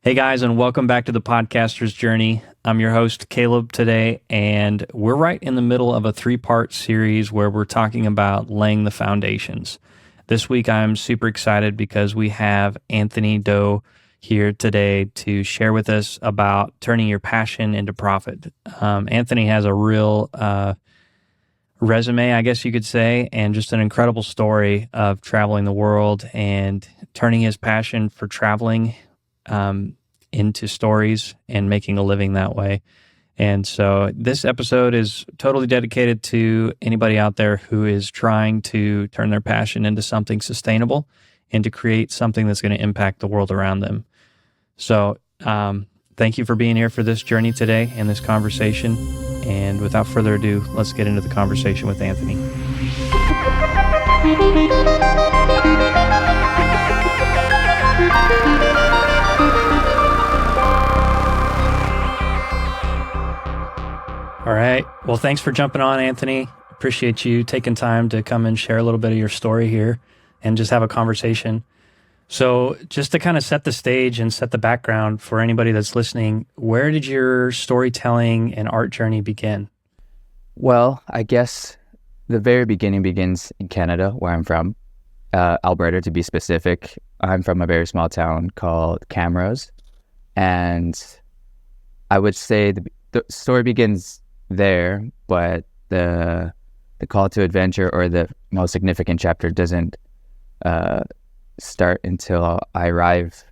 Hey guys, and welcome back to the podcaster's journey. I'm your host, Kaleb, today, and we're right in the middle of a 3-part series where we're talking about laying the foundations. This week, I'm super excited because we have Anthony Doe here today to share with us about turning your passion into profit. Anthony has a real resume, I guess you could say, and just an incredible story of traveling the world and turning his passion for traveling into stories and making a living that way. And so this episode is totally dedicated to anybody out there who is trying to turn their passion into something sustainable and to create something that's going to impact the world around them. So thank you for being here for this journey today and this conversation. And without further ado, let's get into the conversation with Anthony. All right. Well, thanks for jumping on, Anthony. Appreciate you taking time to come and share a little bit of your story here and just have a conversation. So just to kind of set the stage and set the background for anybody that's listening, where did your storytelling and art journey begin? Well, I guess the very beginning begins in Canada, where I'm from, Alberta to be specific. I'm from a very small town called Camrose, and I would say the story begins there, but the call to adventure or the most significant chapter doesn't start until I arrive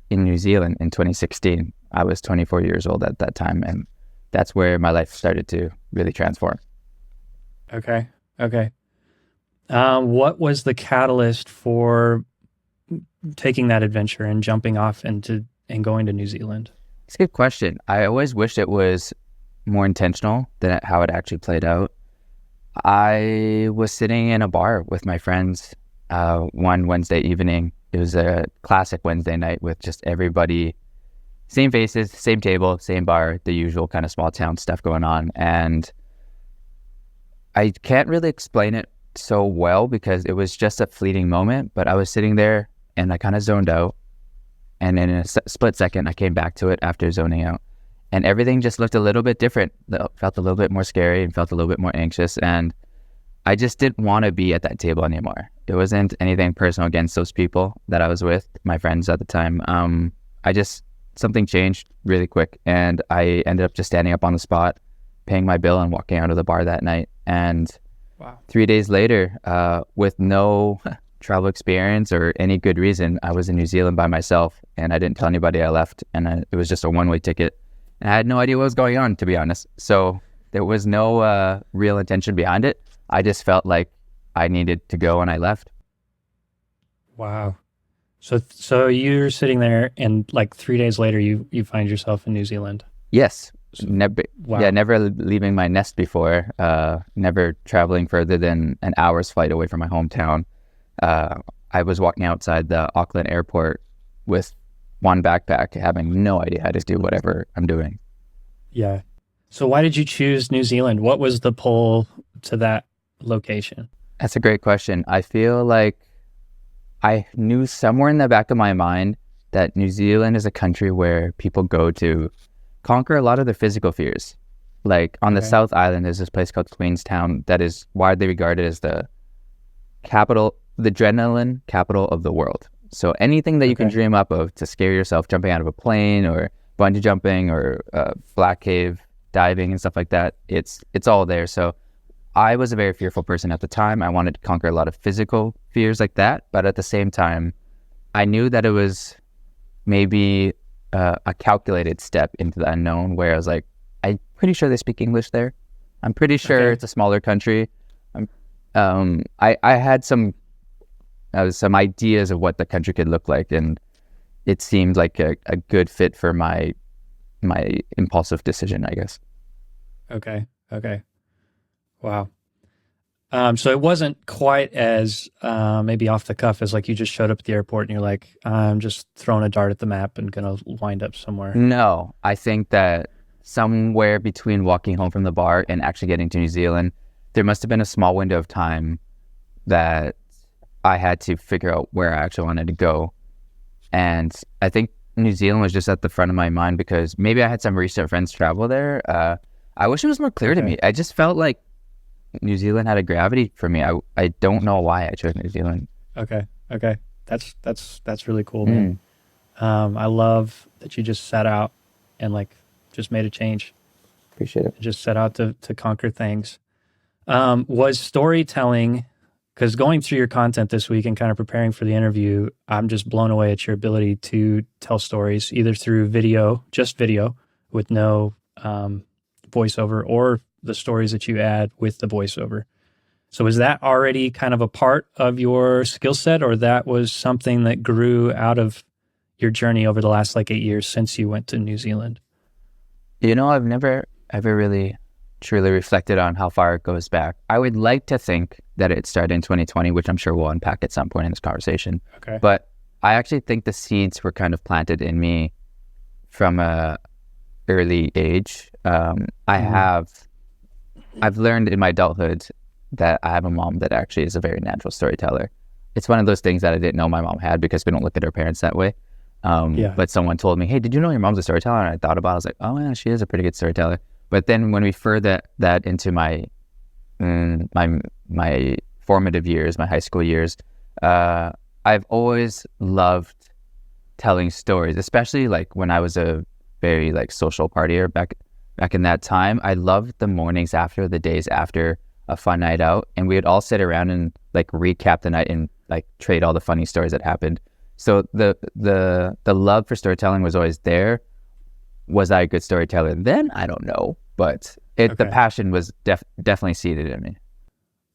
in New Zealand in 2016. I was 24 years old at that time, and that's where my life started to really transform. Okay. What was the catalyst for taking that adventure and jumping off and going to New Zealand? It's a good question. I always wished it was more intentional than how it actually played out. I was sitting in a bar with my friends one Wednesday evening. It was a classic Wednesday night with just everybody, same faces, same table, same bar, the usual kind of small town stuff going on. And I can't really explain it so well because it was just a fleeting moment, but I was sitting there and I kind of zoned out. And in a split second, I came back to it after zoning out. And everything just looked a little bit different. It felt a little bit more scary and felt a little bit more anxious. And I just didn't want to be at that table anymore. It wasn't anything personal against those people that I was with, my friends at the time. Something changed really quick. And I ended up just standing up on the spot, paying my bill and walking out of the bar that night. And Wow. 3 days later, with no travel experience or any good reason, I was in New Zealand by myself. And I didn't tell anybody I left. And it was just a one-way ticket. And I had no idea what was going on, to be honest. So there was no real intention behind it. I just felt like I needed to go and I left. Wow. So you're sitting there and like 3 days later, you find yourself in New Zealand. Yes. Wow. Never leaving my nest before, never traveling further than an hour's flight away from my hometown. I was walking outside the Auckland airport with one backpack, having no idea how to do whatever I'm doing. Yeah. So why did you choose New Zealand? What was the pull to that location? That's a great question. I feel like I knew somewhere in the back of my mind that New Zealand is a country where people go to conquer a lot of their physical fears. Like on the South Island, there's this place called Queenstown that is widely regarded as the adrenaline capital of the world. So anything that you can dream up of to scare yourself, jumping out of a plane or bungee jumping or black cave diving and stuff like that, it's all there. So I was a very fearful person at the time. I wanted to conquer a lot of physical fears like that. But at the same time, I knew that it was maybe a calculated step into the unknown where I was like, I'm pretty sure they speak English there. I'm pretty sure it's a smaller country. I had some ideas of what the country could look like, and it seemed like a good fit for my impulsive decision, I guess. Okay. Wow. So it wasn't quite as maybe off the cuff as like you just showed up at the airport and you're like, I'm just throwing a dart at the map and gonna wind up somewhere. No, I think that somewhere between walking home from the bar and actually getting to New Zealand, there must have been a small window of time that I had to figure out where I actually wanted to go. And I think New Zealand was just at the front of my mind because maybe I had some recent friends travel there. I wish it was more clear to me. I just felt like New Zealand had a gravity for me. I don't know why I chose New Zealand. Okay. That's really cool, man. I love that you just set out and like just made a change. Appreciate it. Just set out to conquer things. Was storytelling, because going through your content this week and kind of preparing for the interview, I'm just blown away at your ability to tell stories either through video, just video with no voiceover, or the stories that you add with the voiceover. So is that already kind of a part of your skill set, or that was something that grew out of your journey over the last like 8 years since you went to New Zealand? I've never ever really truly reflected on how far it goes back. I would like to think that it started in 2020, which I'm sure we'll unpack at some point in this conversation. Okay. But I actually think the seeds were kind of planted in me from a early age. I've learned in my adulthood that I have a mom that actually is a very natural storyteller. It's one of those things that I didn't know my mom had because we don't look at our parents that way. But someone told me, hey, did you know your mom's a storyteller? And I thought about it. I was like, oh yeah, she is a pretty good storyteller. But then when we further that into my formative years, my high school years, I've always loved telling stories, especially like when I was a very like social partier back in that time. I loved the mornings after, the days after a fun night out, and we would all sit around and like recap the night and like trade all the funny stories that happened. So the love for storytelling was always there. Was I a good storyteller then? I don't know, but the passion was definitely seated in me.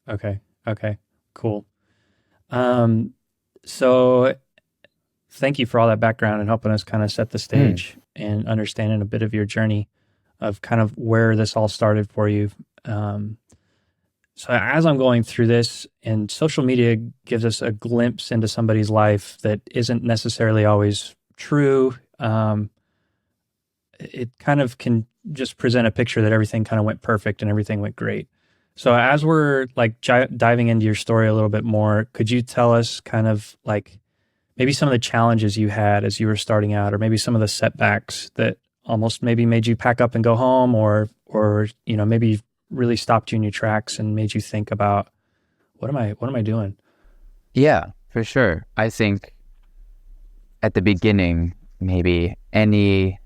Okay, cool. So thank you for all that background and helping us kind of set the stage and understanding a bit of your journey of kind of where this all started for you. So as I'm going through this, and social media gives us a glimpse into somebody's life that isn't necessarily always true. It kind of can just present a picture that everything kind of went perfect and everything went great. So as we're like diving into your story a little bit more, could you tell us kind of like maybe some of the challenges you had as you were starting out, or maybe some of the setbacks that almost maybe made you pack up and go home, or maybe really stopped you in your tracks and made you think about what am I doing? Yeah, for sure. I think at the beginning, maybe any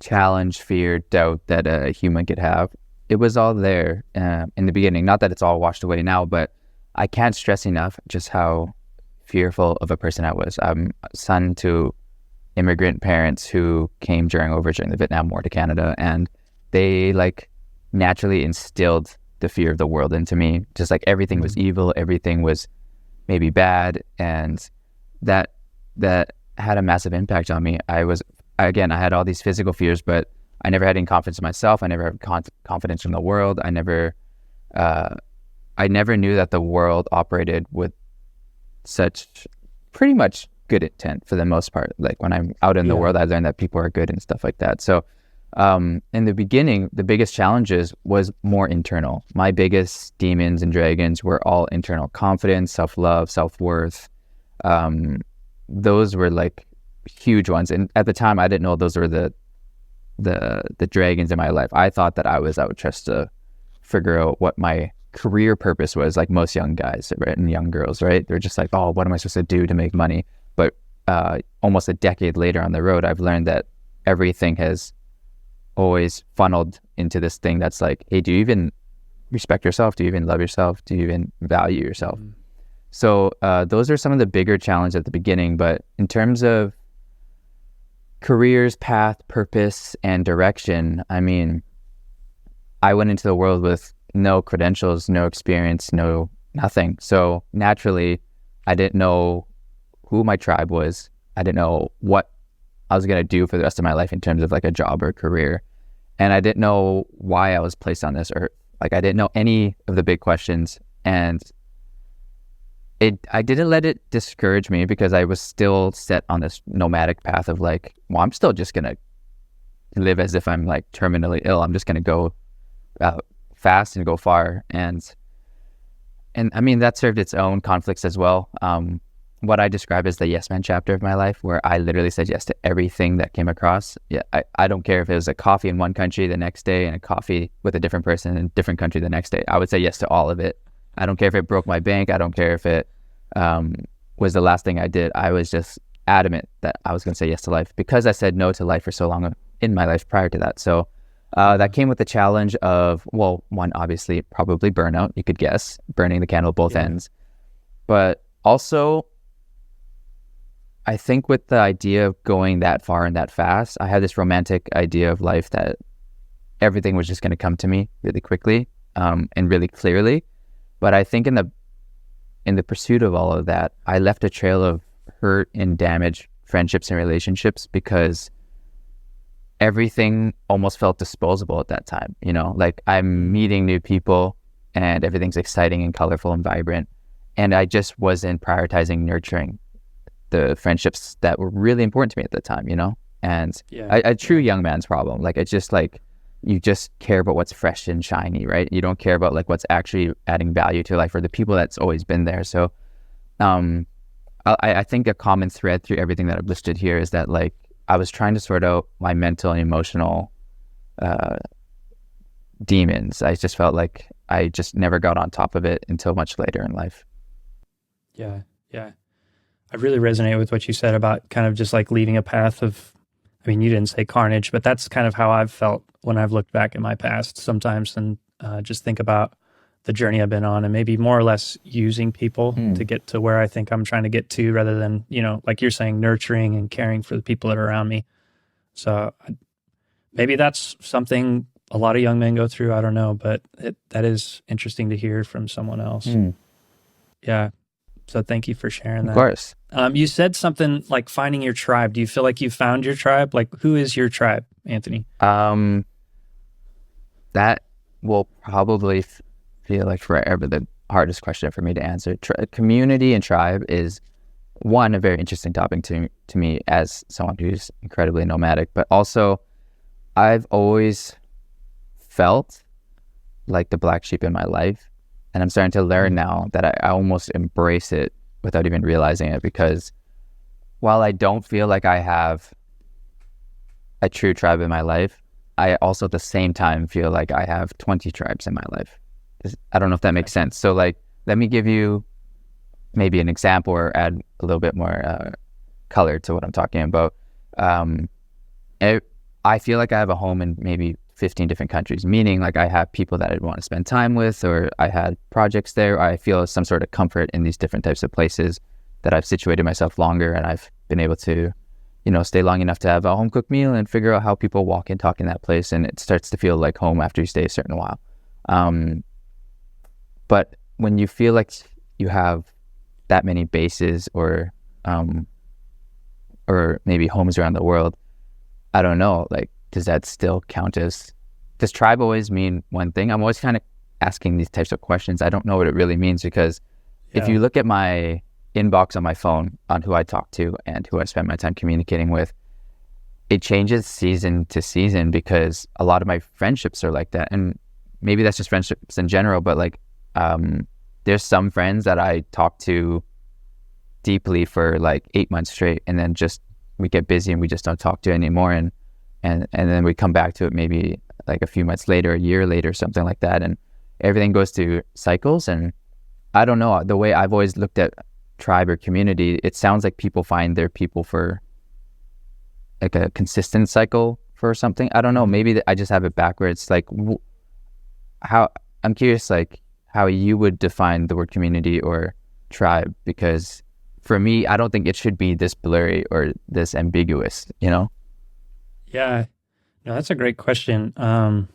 challenge, fear, doubt that a human could have, it was all there in the beginning. Not that it's all washed away now, but I can't stress enough just how fearful of a person I was. I'm a son to immigrant parents who came during the Vietnam War to Canada, and they like naturally instilled the fear of the world into me. Just like everything was evil, everything was maybe bad, and that had a massive impact on me. I had all these physical fears, but I never had any confidence in myself. I never had confidence in the world. I never knew that the world operated with such pretty much good intent for the most part. Like when I'm out in the world, I learned that people are good and stuff like that. So in the beginning, the biggest challenges was more internal. My biggest demons and dragons were all internal: confidence, self-love, self-worth. Those were like huge ones. And at the time, I didn't know those were the dragons in my life. I thought that I was out just to figure out what my career purpose was, like most young guys, right, and young girls, right? They're just like, oh, what am I supposed to do to make money? But almost a decade later on the road, I've learned that everything has always funneled into this thing that's like, hey, do you even respect yourself? Do you even love yourself? Do you even value yourself? So those are some of the bigger challenges at the beginning. But in terms of careers, path, purpose, and direction, I mean, I went into the world with no credentials, no experience, nothing. So naturally, I didn't know who my tribe was. I didn't know what I was going to do for the rest of my life in terms of like a job or career. And I didn't know why I was placed on this earth. Like I didn't know any of the big questions. And I didn't let it discourage me because I was still set on this nomadic path of like, well, I'm still just going to live as if I'm like terminally ill. I'm just going to go fast and go far. And I mean, that served its own conflicts as well. what I describe as the yes man chapter of my life, where I literally said yes to everything that came across. Yeah, I don't care if it was a coffee in one country the next day and a coffee with a different person in a different country the next day. I would say yes to all of it. I don't care if it broke my bank. I don't care if it was the last thing I did. I was just adamant that I was going to say yes to life because I said no to life for so long in my life prior to that. So that came with the challenge of, well, one, obviously, probably burnout, you could guess, burning the candle at both ends. But also, I think with the idea of going that far and that fast, I had this romantic idea of life that everything was just going to come to me really quickly and really clearly. But I think in the pursuit of all of that, I left a trail of hurt and damaged friendships and relationships because everything almost felt disposable at that time. You know, like I'm meeting new people and everything's exciting and colorful and vibrant. And I just wasn't prioritizing nurturing the friendships that were really important to me at the time, you know? And a true young man's problem. Like, it's just like, you just care about what's fresh and shiny, right? You don't care about like what's actually adding value to life or the people that's always been there. So I think a common thread through everything that I've listed here is that like I was trying to sort out my mental and emotional demons. I just felt like I just never got on top of it until much later in life. Yeah. I really resonate with what you said about kind of just like leaving a path of, I mean, you didn't say carnage, but that's kind of how I've felt when I've looked back in my past sometimes and just think about the journey I've been on and maybe more or less using people to get to where I think I'm trying to get to rather than, you know, like you're saying, nurturing and caring for the people that are around me. So maybe that's something a lot of young men go through. I don't know, but that is interesting to hear from someone else. Yeah. So thank you for sharing that. Of course. You said something like finding your tribe. Do you feel like you found your tribe? Like, who is your tribe, Anthony? That will probably feel like forever the hardest question for me to answer. Community and tribe is one, a very interesting topic to me as someone who's incredibly nomadic, but also I've always felt like the black sheep in my life. And I'm starting to learn now that I almost embrace it without even realizing it, because while I don't feel like I have a true tribe in my life, I also at the same time feel like I have 20 tribes in my life. I don't know if that makes sense. So like, let me give you maybe an example or add a little bit more color to what I'm talking about. I feel like I have a home in maybe 15 different countries, meaning like I have people that I'd want to spend time with, or I had projects there. I feel some sort of comfort in these different types of places that I've situated myself longer, and I've been able to, you know, stay long enough to have a home cooked meal and figure out how people walk and talk in that place. And it starts to feel like home after you stay a certain while. But when you feel like you have that many bases or maybe homes around the world, I don't know, like, does that still count as, does tribe always mean one thing? I'm always kind of asking these types of questions. I don't know what it really means, because if you look at my inbox on my phone on who I talk to and who I spend my time communicating with, it changes season to season, because a lot of my friendships are like that. And maybe that's just friendships in general, but like, there's some friends that I talk to deeply for like 8 months straight, and then just we get busy and we just don't talk to anymore. And then we come back to it maybe like a few months later, a year later, something like that. And everything goes through cycles. And I don't know, the way I've always looked at tribe or community, it sounds like people find their people for like a consistent cycle for something. I don't know, maybe I just have it backwards. Like how, I'm curious, like how you would define the word community or tribe, because for me, I don't think it should be this blurry or this ambiguous, you know? Yeah, no, that's a great question. I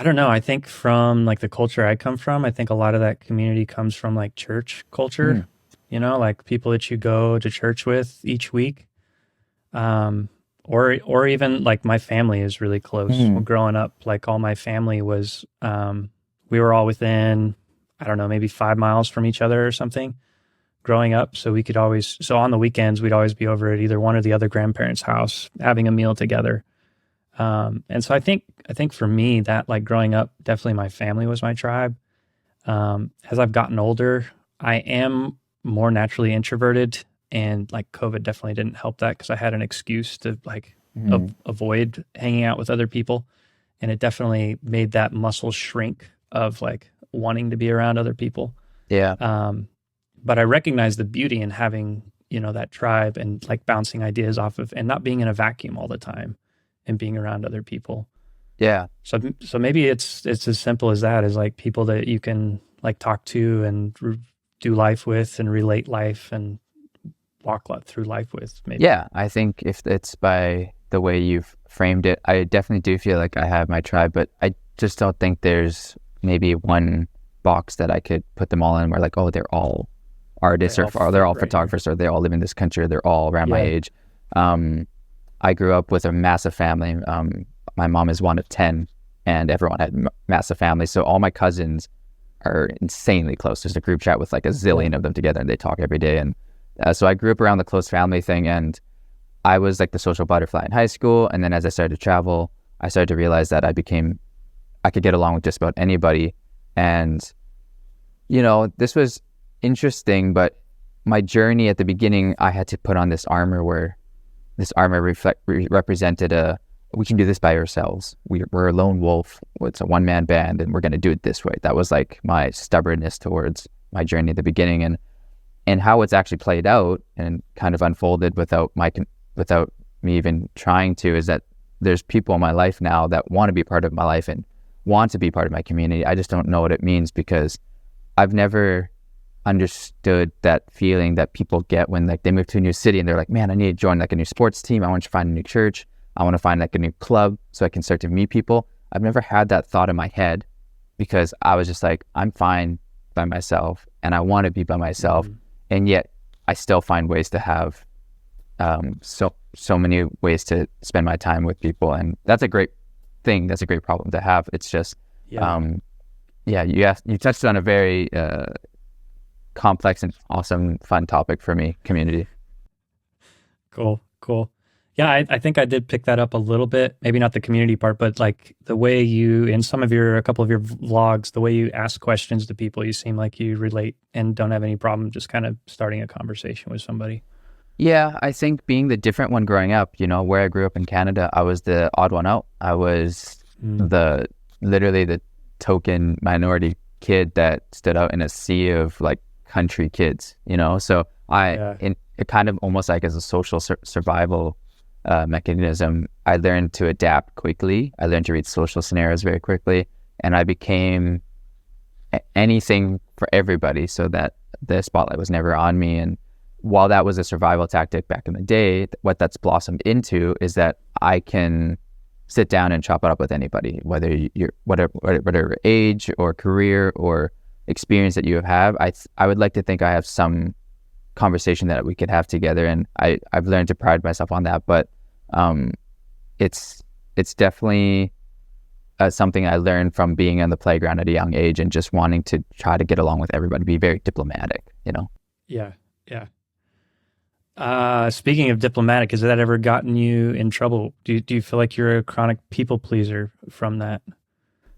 don't know. I think from like the culture I come from, I think a lot of that community comes from like church culture, you know, like people that you go to church with each week. Or even like my family is really close. Well, growing up, like all my family was, we were all within, I don't know, maybe 5 miles from each other or something growing up. So we could always, so on the weekends, we'd always be over at either one or the other grandparents' house having a meal together. And so I think for me that like growing up, definitely my family was my tribe. As I've gotten older, I am more naturally introverted, and like COVID definitely didn't help that because I had an excuse to like avoid hanging out with other people. And it definitely made that muscle shrink of like wanting to be around other people. Yeah. But I recognize the beauty in having, that tribe and like bouncing ideas off of and not being in a vacuum all the time and being around other people. Yeah. So maybe it's as simple as that, as like people that you can like talk to and do life with and relate life and walk through life with, maybe. Yeah. I think if it's by the way you've framed it, I definitely do feel like I have my tribe, but I just don't think there's maybe one box that I could put them all in where like, oh, they're all artists they're all photographers or they all live in this country or they're all around my age. I grew up with a massive family. My mom is one of 10 and everyone had massive families. So all my cousins are insanely close. There's a group chat with like a zillion of them together and they talk every day. And so I grew up around the close family thing, and I was like the social butterfly in high school. And then as I started to travel, I started to realize that I could get along with just about anybody. And, this was interesting, but my journey at the beginning, I had to put on this armor where this armor represented we can do this by ourselves. We're a lone wolf. It's a one-man band and we're going to do it this way. That was like my stubbornness towards my journey at the beginning, and how it's actually played out and kind of unfolded without me even trying to, is that there's people in my life now that want to be part of my life and want to be part of my community. I just don't know what it means because I've never understood that feeling that people get when like they move to a new city and they're like, man, I need to join like a new sports team. I want to find a new church. I want to find like a new club so I can start to meet people. I've never had that thought in my head because I was just like, I'm fine by myself and I want to be by myself. And yet I still find ways to have so many ways to spend my time with people. And that's a great thing. That's a great problem to have. It's just, you touched on a very complex and awesome, fun topic for me, community. Cool. Yeah, I think I did pick that up a little bit. Maybe not the community part, but like the way you, in a couple of your vlogs, the way you ask questions to people, you seem like you relate and don't have any problem just kind of starting a conversation with somebody. Yeah, I think being the different one growing up, where I grew up in Canada, I was the odd one out. I was literally the token minority kid that stood out in a sea of like country kids, So it kind of almost like as a social survival mechanism, I learned to adapt quickly. I learned to read social scenarios very quickly, and I became anything for everybody so that the spotlight was never on me. And while that was a survival tactic back in the day, what that's blossomed into is that I can sit down and chop it up with anybody, whether you're whatever age or career or experience that you have. I would like to think I have some conversation that we could have together, and I've learned to pride myself on that. But it's definitely something I learned from being on the playground at a young age and just wanting to try to get along with everybody, be very diplomatic, Yeah. Speaking of diplomatic, has that ever gotten you in trouble? Do you feel like you're a chronic people pleaser from that?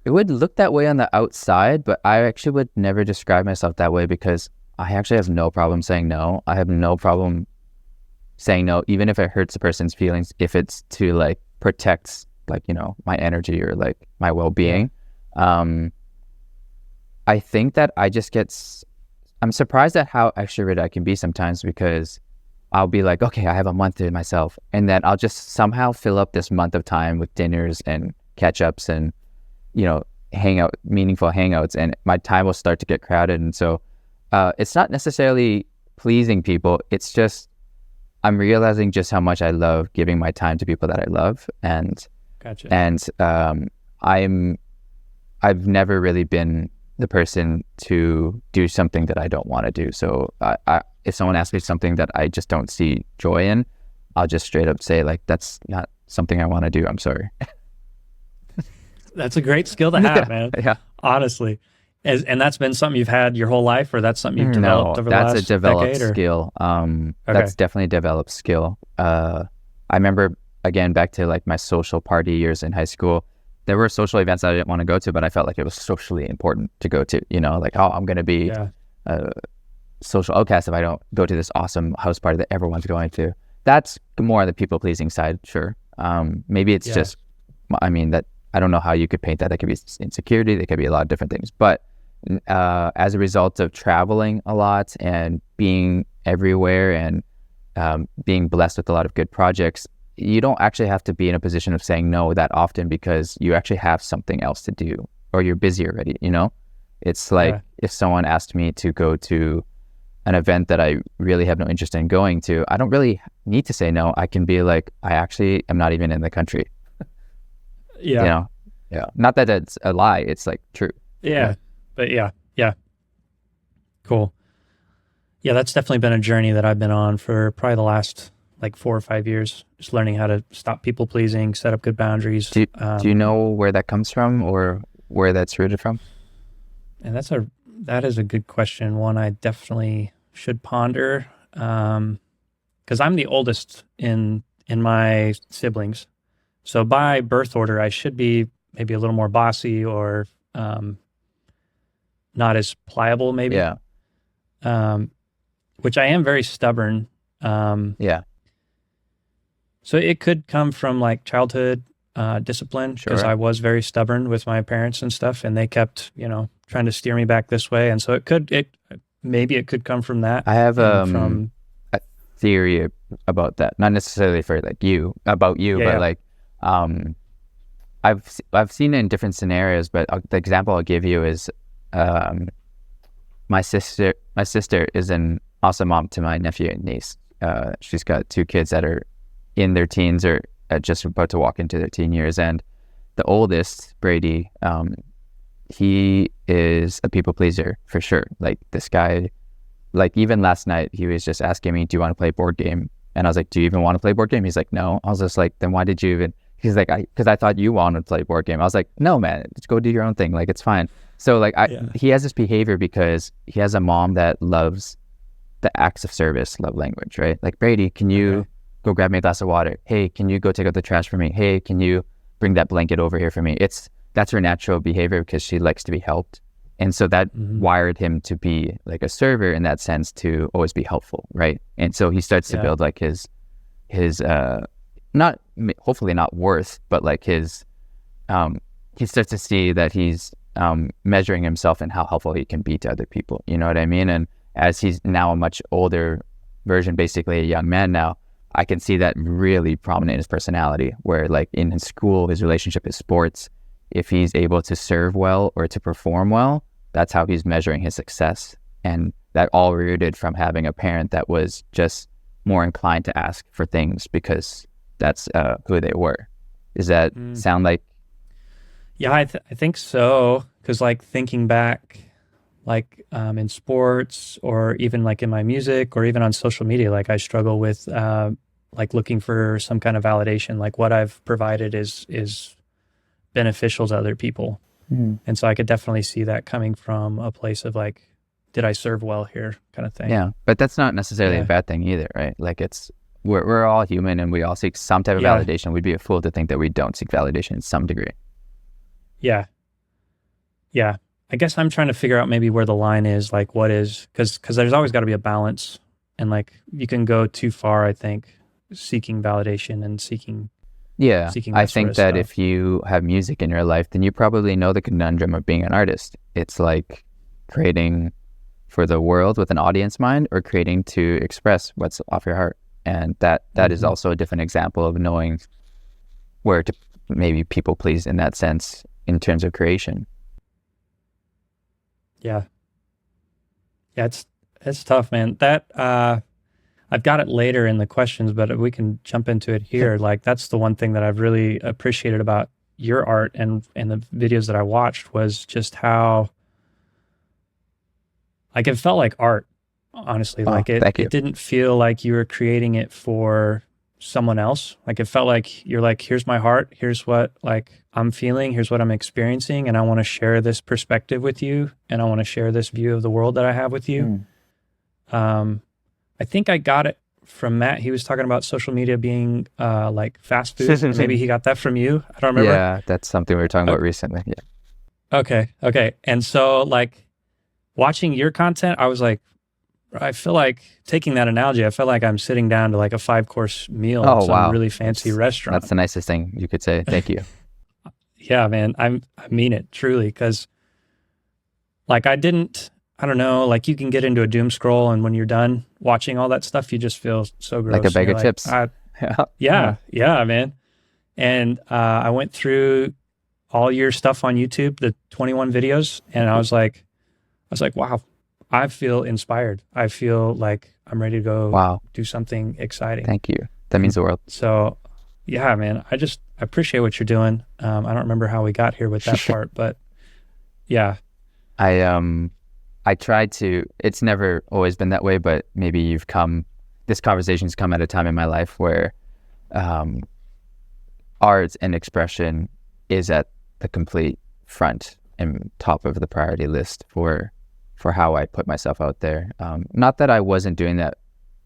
It would look that way on the outside, but I actually would never describe myself that way because I actually have no problem saying no. I have no problem saying no, even if it hurts the person's feelings, if it's to like protect like, my energy or like my well-being. I think that I'm surprised at how extroverted I can be sometimes because I'll be like, okay, I have a month to myself. And then I'll just somehow fill up this month of time with dinners and catch-ups and, meaningful hangouts. And my time will start to get crowded. And so it's not necessarily pleasing people. It's just I'm realizing just how much I love giving my time to people that I love. And gotcha. And I've never really been the person to do something that I don't want to do. So if someone asks me something that I just don't see joy in, I'll just straight up say like, that's not something I want to do. I'm sorry. That's a great skill to have, man. Yeah. Honestly. And that's been something you've had your whole life, or that's something you've developed over the last decade? That's a developed skill. That's definitely a developed skill. I remember, again, back to like my social party years in high school, there were social events that I didn't want to go to, but I felt like it was socially important to go to, like, oh, I'm going to be social outcast if I don't go to this awesome house party that everyone's going to. That's more the people pleasing side, sure. Maybe it's just, I mean, that I don't know how you could paint that. That could be insecurity. There could be a lot of different things. But as a result of traveling a lot and being everywhere and being blessed with a lot of good projects, you don't actually have to be in a position of saying no that often because you actually have something else to do or you're busy already, you know? It's like if someone asked me to go to an event that I really have no interest in going to, I don't really need to say no. I can be like, I actually am not even in the country. Yeah. You know? Yeah. Not that it's a lie. It's like true. Yeah. But yeah. Cool. Yeah, that's definitely been a journey that I've been on for probably the last like 4 or 5 years, just learning how to stop people pleasing, set up good boundaries. Do you know where that comes from or where that's rooted from? And that is a good question. One I definitely should ponder. Because I'm the oldest in my siblings. So by birth order, I should be maybe a little more bossy or not as pliable, maybe. Yeah. Which I am very stubborn. Yeah. So it could come from like childhood discipline because I was very stubborn with my parents and stuff, and they kept, trying to steer me back this way. And so maybe it could come from that. I have a theory about that, not necessarily for like about you, but like I've seen it in different scenarios. But the example I'll give you is my sister is an awesome mom to my nephew and niece. She's got 2 kids that are in their teens or just about to walk into their teen years, and the oldest, Brady, he is a people pleaser for sure. Like this guy, like even last night, he was just asking me, do you want to play a board game? And I was like, do you even want to play a board game? He's like, no. I was just like, then why did you even? He's like, because I thought you wanted to play a board game. I was like, no, man, just go do your own thing. Like, it's fine. So like, he has this behavior because he has a mom that loves the acts of service, love language, right? Like, Brady, can you go grab me a glass of water? Hey, can you go take out the trash for me? Hey, can you bring that blanket over here for me? That's her natural behavior because she likes to be helped. And so that wired him to be like a server in that sense, to always be helpful, right? And so he starts to build like his not, hopefully not worth, but like his, he starts to see that he's measuring himself in how helpful he can be to other people. You know what I mean? And as he's now a much older version, basically a young man now, I can see that really prominent in his personality, where like in his school, his relationship, his sports, if he's able to serve well or to perform well, that's how he's measuring his success. And that all rooted from having a parent that was just more inclined to ask for things because that's who they were. Does that sound like? Yeah, I think so. Because like thinking back, like in sports or even like in my music or even on social media, like I struggle with like looking for some kind of validation, like what I've provided is beneficial to other people. And so I could definitely see that coming from a place of like, did I serve well here kind of thing. Yeah, but that's not necessarily a bad thing either, right? Like we're all human and we all seek some type of validation. We'd be a fool to think that we don't seek validation in some degree. Yeah. I guess I'm trying to figure out maybe where the line is, like what is, because there's always got to be a balance, and like you can go too far, I think, seeking validation and seeking I think that if you have music in your life, then you probably know the conundrum of being an artist. It's like creating for the world with an audience mind or creating to express what's off your heart. And that is also a different example of knowing where to maybe people please in that sense in terms of creation. Yeah, it's tough, man. That I've got it later in the questions, but we can jump into it here. Like that's the one thing that I've really appreciated about your art and the videos that I watched was just how like it felt like art, honestly. Like it didn't feel like you were creating it for someone else. Like it felt like you're like, here's my heart, here's what like I'm feeling, here's what I'm experiencing, and I want to share this perspective with you, and I want to share this view of the world that I have with you. I think I got it from Matt. He was talking about social media being like fast food. Maybe he got that from you. I don't remember. Yeah, that's something we were talking about recently. Yeah. Okay. And so like watching your content, I was like, I feel like taking that analogy, I feel like I'm sitting down to like a 5-course meal Oh, at some wow. really fancy restaurant. That's the nicest thing you could say. Thank you. Yeah, man, I mean it truly, because like I don't know, like you can get into a doom scroll, and when you're done watching all that stuff, you just feel so gross. Like a And bag you're of like, chips. yeah, man. And I went through all your stuff on YouTube, the 21 videos, and I was like, wow, I feel inspired. I feel like I'm ready to go Wow. do something exciting. Thank you. That means the world. So, yeah, man, I appreciate what you're doing. I don't remember how we got here with that part, but yeah. I tried to, it's never always been that way, but maybe this conversation's come at a time in my life where art and expression is at the complete front and top of the priority list for how I put myself out there. Not that I wasn't doing that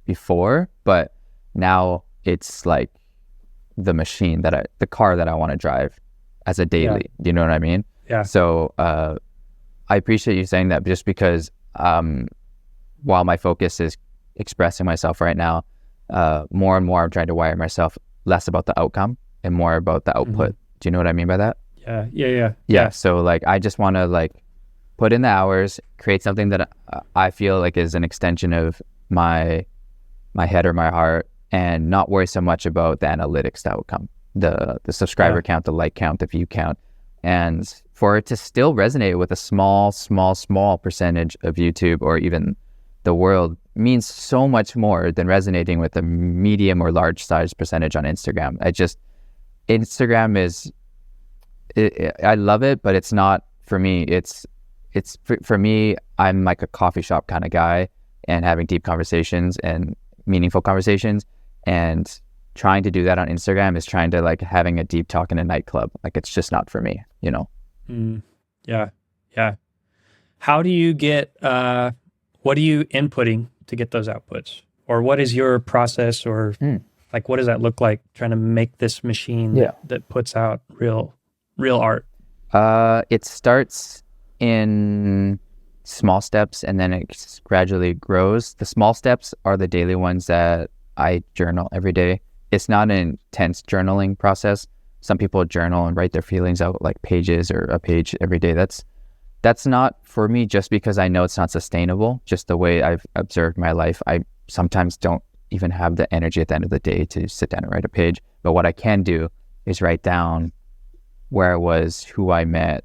before, but now it's like the car that I want to drive as a daily. Yeah. Do you know what I mean? Yeah. So I appreciate you saying that, just because while my focus is expressing myself right now, more and more I'm trying to wire myself less about the outcome and more about the output. Mm-hmm. Do you know what I mean by that? Yeah. So like I just want to like put in the hours, create something that I feel like is an extension of my head or my heart, and not worry so much about the analytics, the outcome, the subscriber count, the like count, the view count, and for it to still resonate with a small percentage of YouTube or even the world means so much more than resonating with a medium or large size percentage on Instagram. Instagram is, I love it, but it's not for me. It's for me, I'm like a coffee shop kind of guy, and having deep conversations and meaningful conversations, and trying to do that on Instagram is trying to like having a deep talk in a nightclub. Like it's just not for me, you know? Yeah. How do you get, what are you inputting to get those outputs? Or what is your process, or like, what does that look like trying to make this machine that puts out real art? It starts in small steps and then it gradually grows. The small steps are the daily ones that I journal every day. It's not an intense journaling process. Some people journal and write their feelings out like pages or a page every day. That's not for me, just because I know it's not sustainable. Just the way I've observed my life, I sometimes don't even have the energy at the end of the day to sit down and write a page. But what I can do is write down where I was, who I met,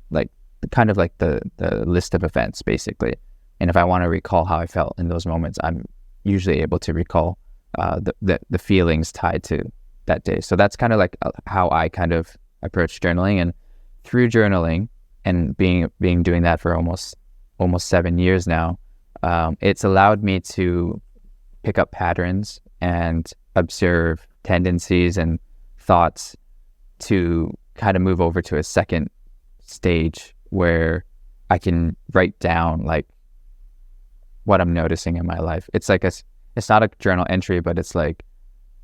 like kind of like the list of events basically. And if I want to recall how I felt in those moments, I'm usually able to recall the feelings tied to that day. So that's kind of like how I kind of approach journaling. And through journaling and doing that for almost 7 years now, it's allowed me to pick up patterns and observe tendencies and thoughts to kind of move over to a second stage where I can write down like what I'm noticing in my life. It's like it's not a journal entry, but it's like,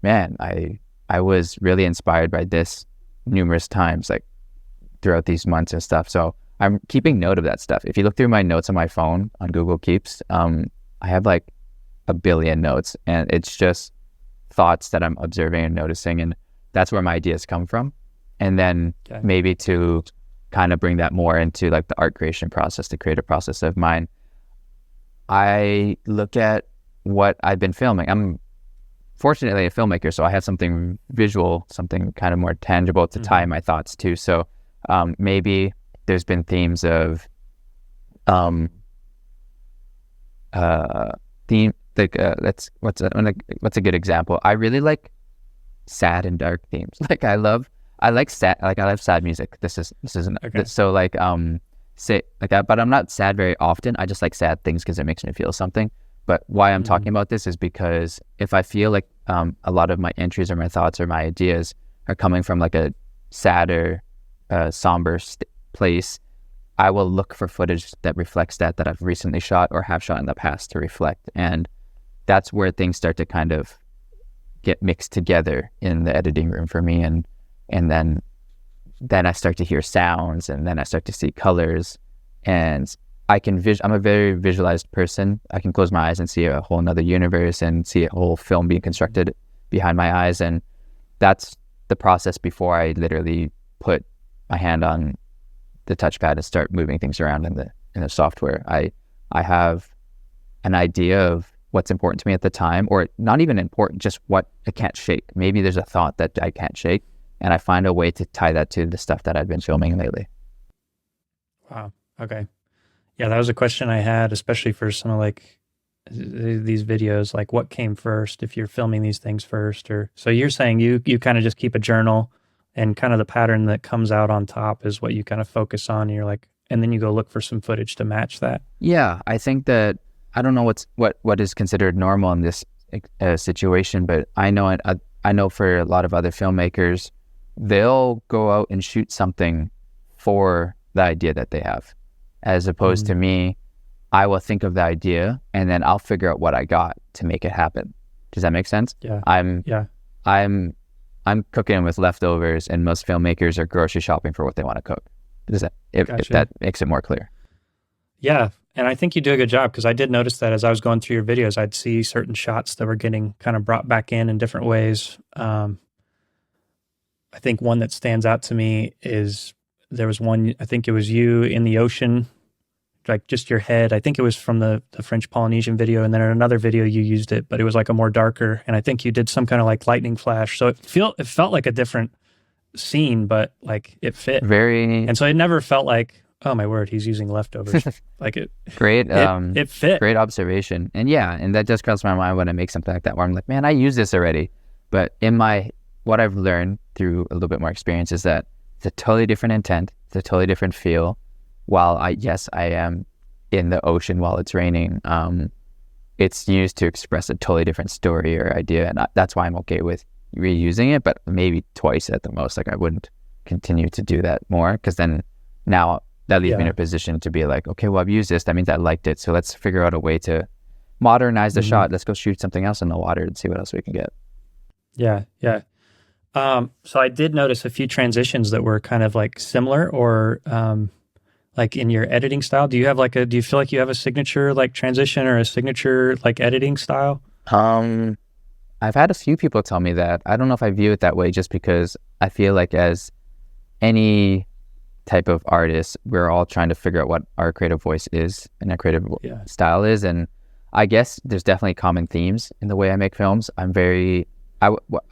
man, I was really inspired by this numerous times, like throughout these months and stuff. So I'm keeping note of that stuff. If you look through my notes on my phone on Google Keeps, I have like 1 billion notes, and it's just thoughts that I'm observing and noticing, and that's where my ideas come from. And then maybe to kind of bring that more into like the art creation process, the creative process of mine, I look at what I've been filming. I'm fortunately a filmmaker, so I have something visual, something kind of more tangible to tie my thoughts to. So maybe there's been themes of what's a good example? I really like sad and dark themes. Like I love sad music. This isn't okay. So like say like that, but I'm not sad very often. I just like sad things because it makes me feel something. But why I'm talking about this is because if I feel like a lot of my entries or my thoughts or my ideas are coming from like a sadder, somber place, I will look for footage that reflects that I've recently shot or have shot in the past to reflect. And that's where things start to kind of get mixed together in the editing room for me. And then I start to hear sounds, and then I start to see colors. And I'm a very visualized person. I can close my eyes and see a whole nother universe and see a whole film being constructed behind my eyes. And that's the process before I literally put my hand on the touchpad and start moving things around in the software. I have an idea of what's important to me at the time, or not even important, just what I can't shake. Maybe there's a thought that I can't shake, and I find a way to tie that to the stuff that I've been filming lately. Wow. Okay. Yeah, that was a question I had, especially for some of like these videos, like what came first if you're filming these things first, or so you're saying you kind of just keep a journal and kind of the pattern that comes out on top is what you kind of focus on, and you're like, and then you go look for some footage to match that. Yeah, I think that I don't know what is considered normal in this situation, but I know for a lot of other filmmakers, they'll go out and shoot something for the idea that they have, as opposed to me. I will think of the idea and then I'll figure out what I got to make it happen. Does that make sense? Yeah. I'm cooking with leftovers, and most filmmakers are grocery shopping for what they want to cook. If that makes it more clear. Yeah. And I think you do a good job, because I did notice that as I was going through your videos, I'd see certain shots that were getting kind of brought back in different ways. I think one that stands out to me is there was one, I think it was you in the ocean, like just your head. I think it was from the French Polynesian video. And then in another video you used it, but it was like a more darker. And I think you did some kind of like lightning flash. So it felt like a different scene, but like it fit. And so it never felt like, oh my word, he's using leftovers. Like it. Great. It fit. Great observation. And yeah, and that just crosses my mind when I make something like that, where I'm like, man, I use this already. But what I've learned through a little bit more experience is that it's a totally different intent. It's a totally different feel. While I am in the ocean while it's raining, it's used to express a totally different story or idea. And that's why I'm okay with reusing it, but maybe twice at the most. Like I wouldn't continue to do that more, because then now that leaves me in a position to be like, okay, well, I've used this. That means I liked it. So let's figure out a way to modernize the shot. Let's go shoot something else in the water and see what else we can get. Yeah. Yeah. So I did notice a few transitions that were kind of like similar, or like in your editing style. Do you feel like you have a signature like transition or a signature like editing style? I've had a few people tell me that. I don't know if I view it that way, just because I feel like as any type of artist, we're all trying to figure out what our creative voice is and our creative style is. And I guess there's definitely common themes in the way I make films. I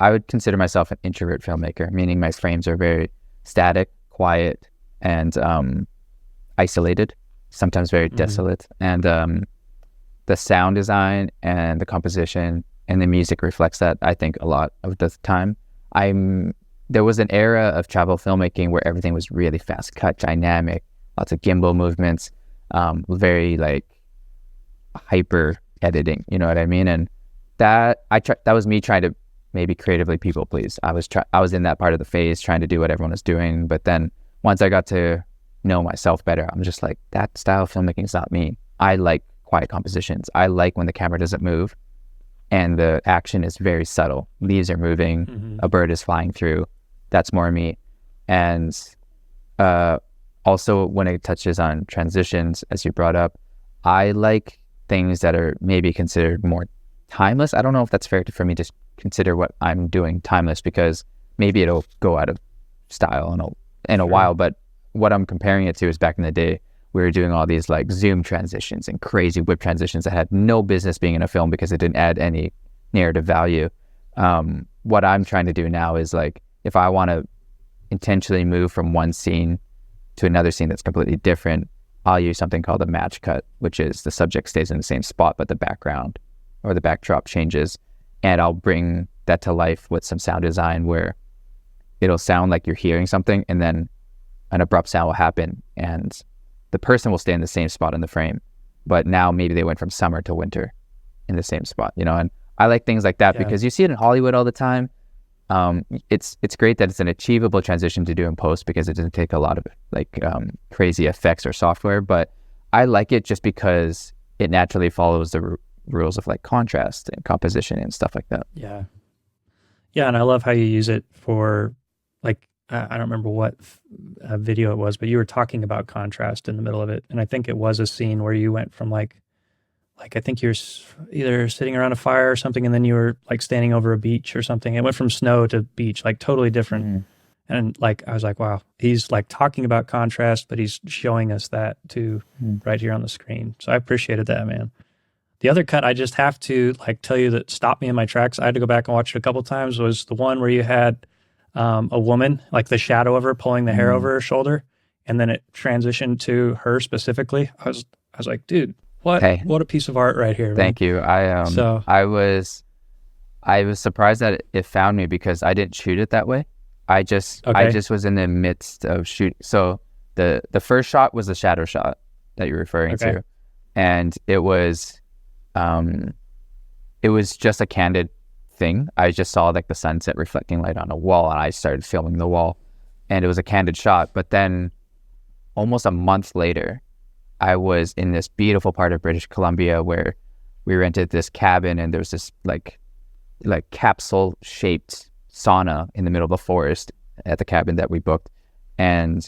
would consider myself an introvert filmmaker, meaning my frames are very static, quiet, and isolated, sometimes very desolate. And the sound design and the composition and the music reflects that, I think, a lot of the time. There was an era of travel filmmaking where everything was really fast cut, dynamic, lots of gimbal movements, very like hyper editing, you know what I mean? And that was me trying to maybe creatively people please. I was in that part of the phase trying to do what everyone was doing, but then once I got to know myself better, I'm just like, that style of filmmaking is not me. I like quiet compositions. I like when the camera doesn't move and the action is very subtle. Leaves are moving, a bird is flying through. That's more me. And also when it touches on transitions, as you brought up, I like things that are maybe considered more timeless. I don't know if that's fair for me to consider what I'm doing timeless, because maybe it'll go out of style in a while. But what I'm comparing it to is back in the day, we were doing all these like zoom transitions and crazy whip transitions that had no business being in a film because it didn't add any narrative value. What I'm trying to do now is like, if I want to intentionally move from one scene to another scene that's completely different, I'll use something called a match cut, which is the subject stays in the same spot, but the background or the backdrop changes. And I'll bring that to life with some sound design where it'll sound like you're hearing something, and then an abrupt sound will happen and the person will stay in the same spot in the frame. But now maybe they went from summer to winter in the same spot, you know? And I like things like that because you see it in Hollywood all the time. It's great that it's an achievable transition to do in post because it doesn't take a lot of like crazy effects or software, but I like it just because it naturally follows the rules of like contrast and composition and stuff like that. Yeah. And I love how you use it for like, I don't remember what video it was, but you were talking about contrast in the middle of it. And I think it was a scene where you went from like I think you're either sitting around a fire or something, and then you were like standing over a beach or something. It went from snow to beach, like totally different. Mm. And like, I was like, wow, he's like talking about contrast, but he's showing us that too right here on the screen. So I appreciated that, man. The other cut, I just have to like tell you that stopped me in my tracks. I had to go back and watch it a couple times, was the one where you had a woman, like the shadow of her pulling the hair over her shoulder. And then it transitioned to her specifically. I was like, dude, what a piece of art right here, man. Thank you. I was surprised that it found me because I didn't shoot it that way. I just was in the midst of shooting. So the first shot was the shadow shot that you're referring to. And it was just a candid thing. I just saw like the sunset reflecting light on a wall, and I started filming the wall, and it was a candid shot. But then almost a month later, I was in this beautiful part of British Columbia where we rented this cabin, and there was this like capsule shaped sauna in the middle of the forest at the cabin that we booked. And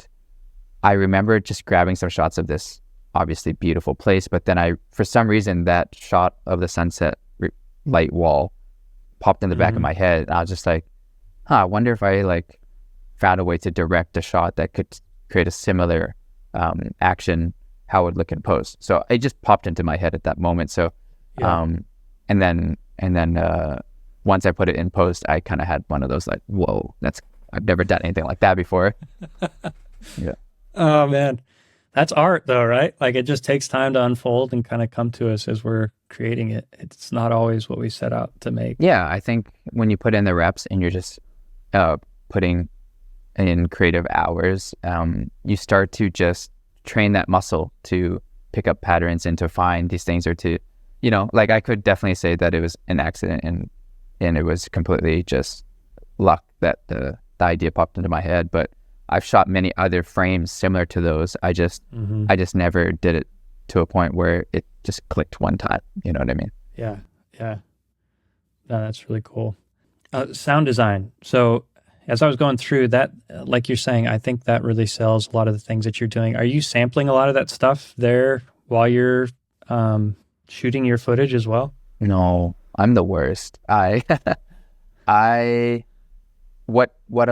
I remember just grabbing some shots of this obviously beautiful place, but then for some reason that shot of the sunset light wall popped in the back of my head, and I was just like, I wonder if I like found a way to direct a shot that could create a similar action, how it would look in post. So it just popped into my head at that moment. So and then once I put it in post, I kind of had one of those like, whoa, I've never done anything like that before. Yeah. Oh man, that's art though, right? Like it just takes time to unfold and kind of come to us as we're creating it. It's not always what we set out to make. Yeah, I think when you put in the reps and you're just putting in creative hours, you start to just train that muscle to pick up patterns and to find these things, or to, like I could definitely say that it was an accident and it was completely just luck that the idea popped into my head. But I've shot many other frames similar to those. I just never did it to a point where it just clicked one time. You know what I mean? Yeah. No, that's really cool. Sound design. So as I was going through that, like you're saying, I think that really sells a lot of the things that you're doing. Are you sampling a lot of that stuff there while you're shooting your footage as well? No, I'm the worst. What a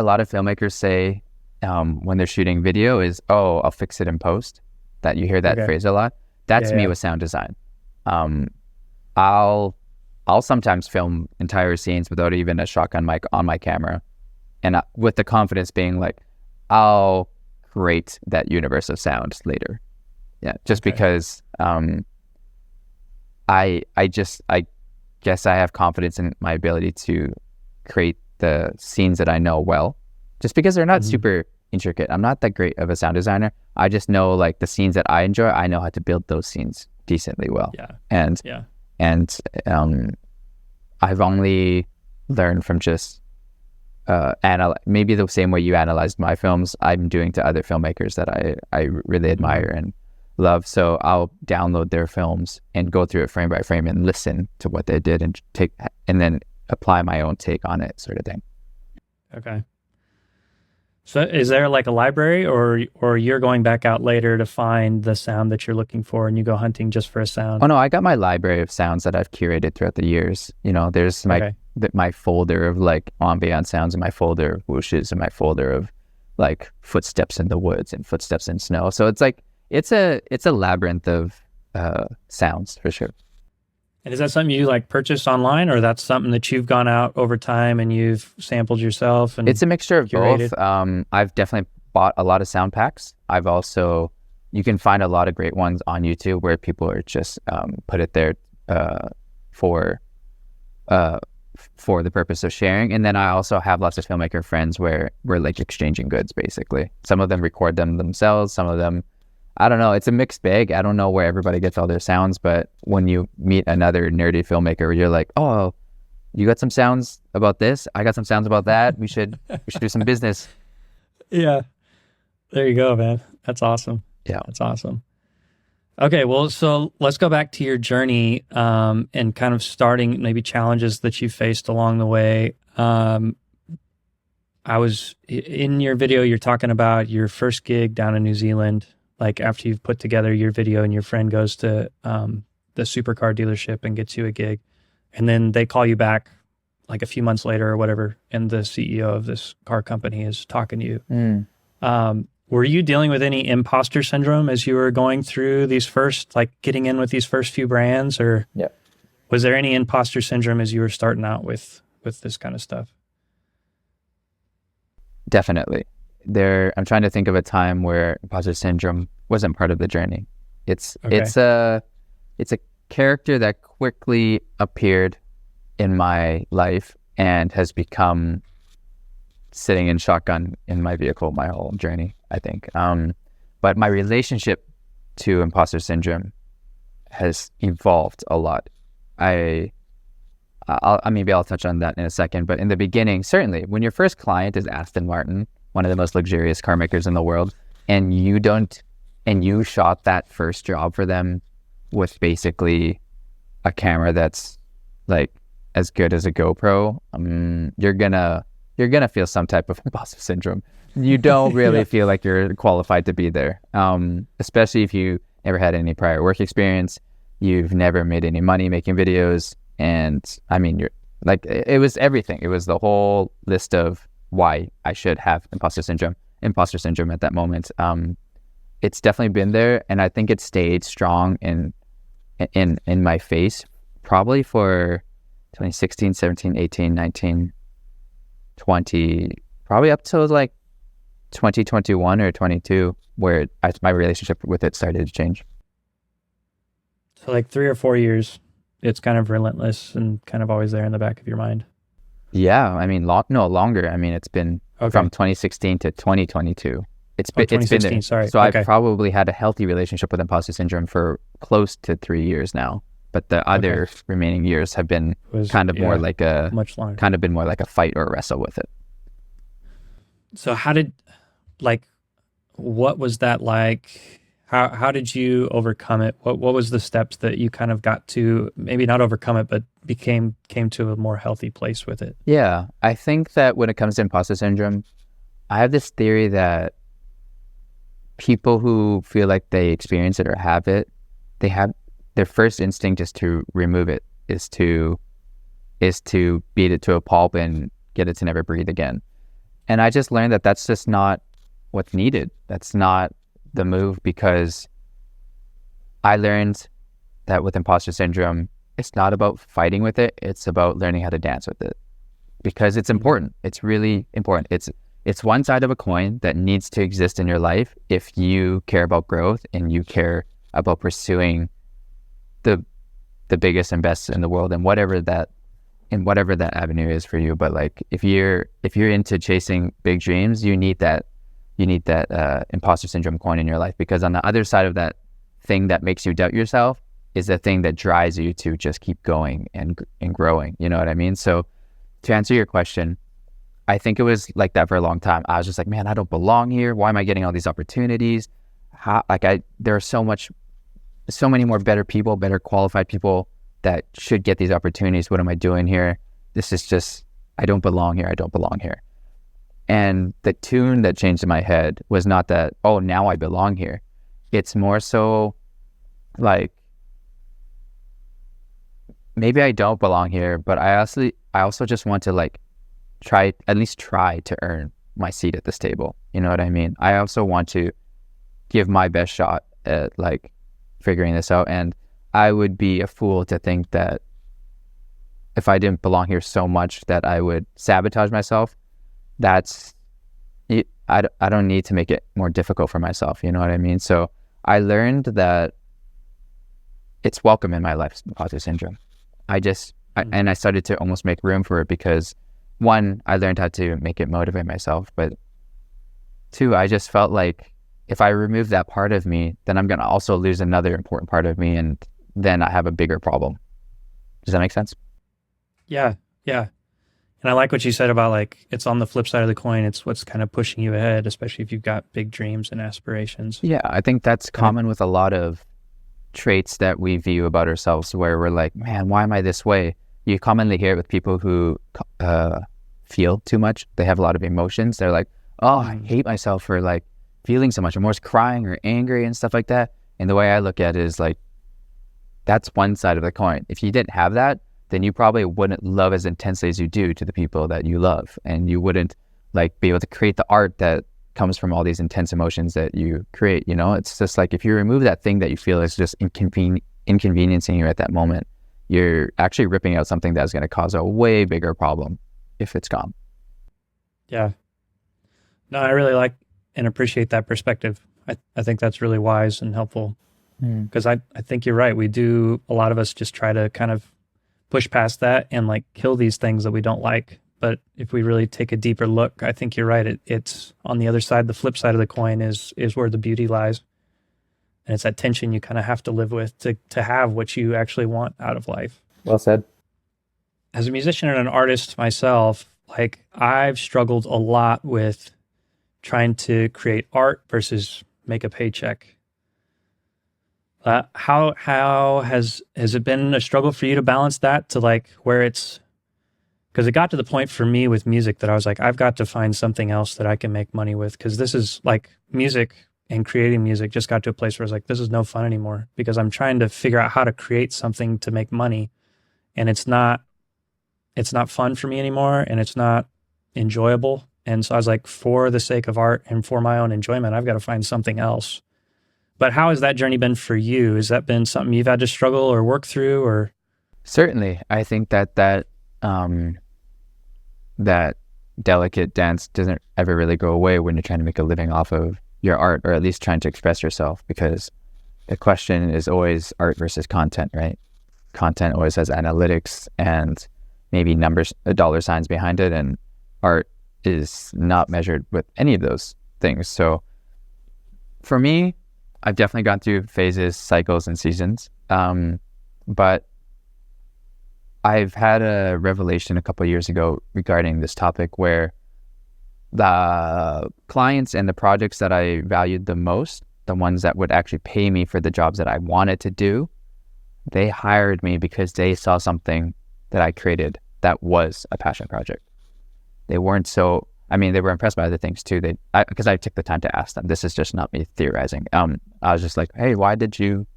lot of filmmakers say when they're shooting video is, I'll fix it in post. That you hear that phrase a lot. That's me with sound design. I'll sometimes film entire scenes without even a shotgun mic on my camera, and with the confidence being like, I'll create that universe of sound later. Yeah, just because I guess I have confidence in my ability to create the scenes that I know well, just because they're not super intricate. I'm not that great of a sound designer. I just know like the scenes that I enjoy, I know how to build those scenes decently well. And I've only learned from just maybe the same way you analyzed my films, I'm doing to other filmmakers that I really admire and love. So I'll download their films and go through it frame by frame and listen to what they did and then apply my own take on it, sort of thing. Okay. So is there like a library, or you're going back out later to find the sound that you're looking for and you go hunting just for a sound? Oh no, I got my library of sounds that I've curated throughout the years. There's my folder of like ambient sounds, and my folder of whooshes, and my folder of like footsteps in the woods and footsteps in snow. So it's like it's a labyrinth of sounds for sure. And is that something you like purchase online, or that's something that you've gone out over time and you've sampled yourself? And it's a mixture of curated? Both. I've definitely bought a lot of sound packs. You can find a lot of great ones on YouTube where people are just put it there for the purpose of sharing. And then I also have lots of filmmaker friends where we're like exchanging goods, basically. Some of them record them themselves. Some of them, I don't know. It's a mixed bag. I don't know where everybody gets all their sounds, but when you meet another nerdy filmmaker, you're like, oh, you got some sounds about this? I got some sounds about that. We should do some business. Yeah. There you go, man. That's awesome. Yeah. That's awesome. Okay, well, so let's go back to your journey and kind of starting maybe challenges that you faced along the way. I was in your video, you're talking about your first gig down in New Zealand, like after you've put together your video and your friend goes to the supercar dealership and gets you a gig. And then they call you back like a few months later or whatever, and the CEO of this car company is talking to you. Were you dealing with any imposter syndrome as you were going through these first, like getting in with these first few brands, or was there any imposter syndrome as you were starting out with this kind of stuff? Definitely. I'm trying to think of a time where imposter syndrome wasn't part of the journey. It's a character that quickly appeared in my life and has become sitting in shotgun in my vehicle my whole journey, I think. But my relationship to imposter syndrome has evolved a lot. Maybe I'll touch on that in a second, but in the beginning, certainly, when your first client is Aston Martin, one of the most luxurious car makers in the world, and you shot that first job for them with basically a camera that's like as good as a GoPro, you're gonna feel some type of imposter syndrome. You don't really feel like you're qualified to be there, especially if you never had any prior work experience, you've never made any money making videos, and I mean, you're like, it was everything. It was the whole list of why I should have imposter syndrome at that moment. It's definitely been there, and I think it stayed strong in my face probably for 2016, 17, 18, 19, 20, probably up to like 2021 or 22, where my relationship with it started to change. So like 3 or 4 years, it's kind of relentless and kind of always there in the back of your mind. Yeah, I mean, longer. I mean, it's been from 2016 to 2022. It's been there. Sorry. So I've probably had a healthy relationship with imposter syndrome for close to 3 years now. But the other remaining years have been more like much longer. Kind of been more like a fight or a wrestle with it. So what was that like? How did you overcome it? What was the steps that you kind of got to, maybe not overcome it, but came to a more healthy place with it? Yeah, I think that when it comes to imposter syndrome, I have this theory that people who feel like they experience it or have it, their first instinct is to remove it, is to beat it to a pulp and get it to never breathe again. And I just learned that that's just not what's needed. That's not the move, because I learned that with imposter syndrome, it's not about fighting with it. It's about learning how to dance with it, because it's important. It's really important. It's one side of a coin that needs to exist in your life if you care about growth and you care about pursuing the biggest and best in the world, and whatever that avenue is for you. But like, if you're into chasing big dreams, you need that imposter syndrome coin in your life, because on the other side of that thing that makes you doubt yourself is the thing that drives you to just keep going and growing. You know what I mean? So to answer your question, I think it was like that for a long time. I was just like, man, I don't belong here. Why am I getting all these opportunities? There are so many more better people, better qualified people that should get these opportunities. What am I doing here? This is just, I don't belong here. I don't belong here. And the tune that changed in my head was not that, oh, now I belong here. It's more so like, maybe I don't belong here, but I also just want to like at least try to earn my seat at this table. You know what I mean? I also want to give my best shot at like figuring this out. And I would be a fool to think that if I didn't belong here so much that I would sabotage myself. I don't need to make it more difficult for myself. You know what I mean? So I learned that it's welcome in my life, imposter syndrome. And I started to almost make room for it, because one, I learned how to make it motivate myself, but two, I just felt like if I remove that part of me, then I'm going to also lose another important part of me, and then I have a bigger problem. Does that make sense? Yeah. And I like what you said about like, it's on the flip side of the coin. It's what's kind of pushing you ahead, especially if you've got big dreams and aspirations. Yeah, I think that's common with a lot of traits that we view about ourselves, where we're like, man, why am I this way? You commonly hear it with people who feel too much. They have a lot of emotions. They're like, oh, I hate myself for like feeling so much. I'm always crying or angry and stuff like that. And the way I look at it is like, that's one side of the coin. If you didn't have that, then you probably wouldn't love as intensely as you do to the people that you love. And you wouldn't like be able to create the art that comes from all these intense emotions that you create. You know, it's just like, if you remove that thing that you feel is just inconveniencing you at that moment, you're actually ripping out something that's going to cause a way bigger problem if it's gone. Yeah. No, I really like and appreciate that perspective. I think that's really wise and helpful, because I think you're right. A lot of us just try to kind of push past that and like kill these things that we don't like. But if we really take a deeper look, I think you're right. It's on the other side. The flip side of the coin is where the beauty lies. And it's that tension you kind of have to live with to have what you actually want out of life. Well said. As a musician and an artist myself, like I've struggled a lot with trying to create art versus make a paycheck. How has it been a struggle for you to balance that to like where it's, because it got to the point for me with music that I was like, I've got to find something else that I can make money with, because this is like music and creating music just got to a place where I was like, this is no fun anymore, because I'm trying to figure out how to create something to make money, and it's not fun for me anymore, and it's not enjoyable. And so I was like, for the sake of art and for my own enjoyment, I've got to find something else. But how has that journey been for you? Has that been something you've had to struggle or work through? Or certainly, I think that delicate dance doesn't ever really go away when you're trying to make a living off of your art, or at least trying to express yourself, because the question is always art versus content, right? Content always has analytics and maybe numbers, dollar signs behind it, and art is not measured with any of those things. So for me, I've definitely gone through phases, cycles, and seasons. But I've had a revelation a couple of years ago regarding this topic, where the clients and the projects that I valued the most, the ones that would actually pay me for the jobs that I wanted to do, they hired me because they saw something that I created that was a passion project. They weren't so, they were impressed by other things too. Because I took the time to ask them. This is just not me theorizing. I was just like, hey, why did you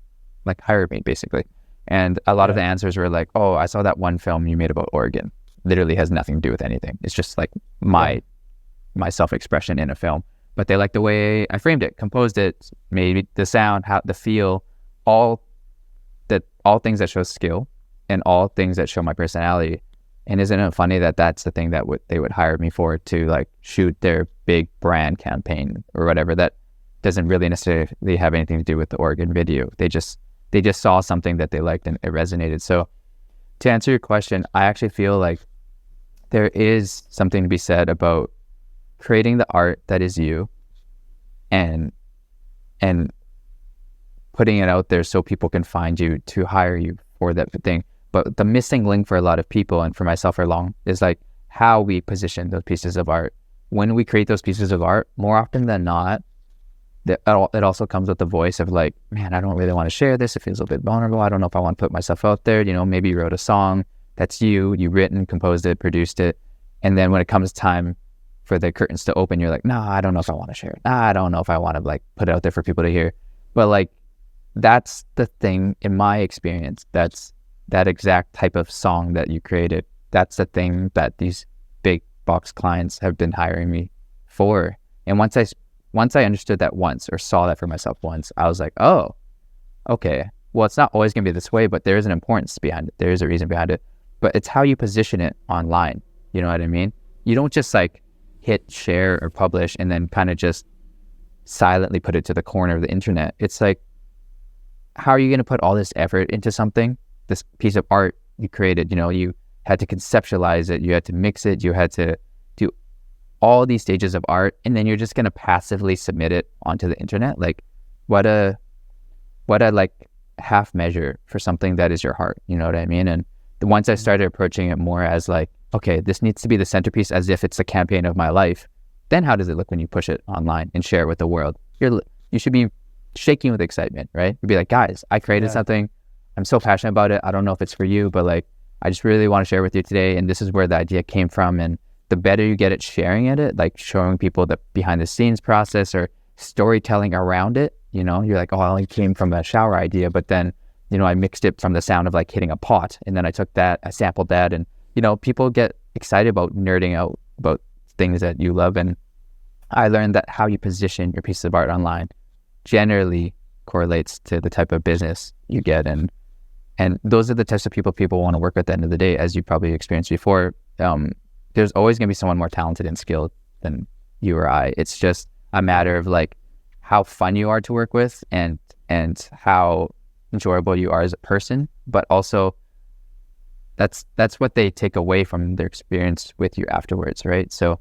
like hire me, basically? And a lot of the answers were like, oh, I saw that one film you made about Oregon. Literally has nothing to do with anything. It's just like my self-expression in a film. But they liked the way I framed it, composed it, made the sound, how the feel, all things that show skill and all things that show my personality. And isn't it funny that that's the thing that they would hire me for, to like shoot their big brand campaign or whatever that doesn't really necessarily have anything to do with the Oregon video. They just saw something that they liked and it resonated. So to answer your question, I actually feel like there is something to be said about creating the art that is you and putting it out there so people can find you to hire you for that thing. But the missing link for a lot of people, and for myself for long, is like how we position those pieces of art. When we create those pieces of art, more often than not, it also comes with the voice of like, man, I don't really want to share this. It feels a bit vulnerable. I don't know if I want to put myself out there. You know, maybe you wrote a song that's you written, composed it, produced it. And then when it comes time for the curtains to open, you're like, I don't know if I want to share it. I don't know if I want to like put it out there for people to hear. But like, that's the thing in my experience. That's that exact type of song that you created. That's the thing that these big box clients have been hiring me for. And once I understood that once, or saw that for myself once, I was like, oh, okay. Well, it's not always going to be this way, but there is an importance behind it. There is a reason behind it. But it's how you position it online. You know what I mean? You don't just like hit share or publish and then kind of just silently put it to the corner of the internet. It's like, how are you going to put all this effort into something, this piece of art you created? You know, you had to conceptualize it, you had to mix it, you had to do all these stages of art, and then you're just going to passively submit it onto the internet. Like, what a like half measure for something that is your heart. You know what I mean? And once I started approaching it more as like, okay, this needs to be the centerpiece, as if it's the campaign of my life, then how does it look when you push it online and share it with the world? You should be shaking with excitement, right? You'd be like, guys, I created something. I'm so passionate about it. I don't know if it's for you, but like, I just really want to share with you today. And this is where the idea came from. And the better you get at sharing it, like showing people the behind the scenes process or storytelling around it. You're like, oh, I only came from a shower idea, but then, I mixed it from the sound of like hitting a pot. And then I took that, I sampled that. And, people get excited about nerding out about things that you love. And I learned that how you position your piece of art online generally correlates to the type of business you get. And those are the types of people want to work with at the end of the day, as you probably experienced before. There's always going to be someone more talented and skilled than you or I. It's just a matter of like how fun you are to work with and how enjoyable you are as a person, but also that's what they take away from their experience with you afterwards, right? So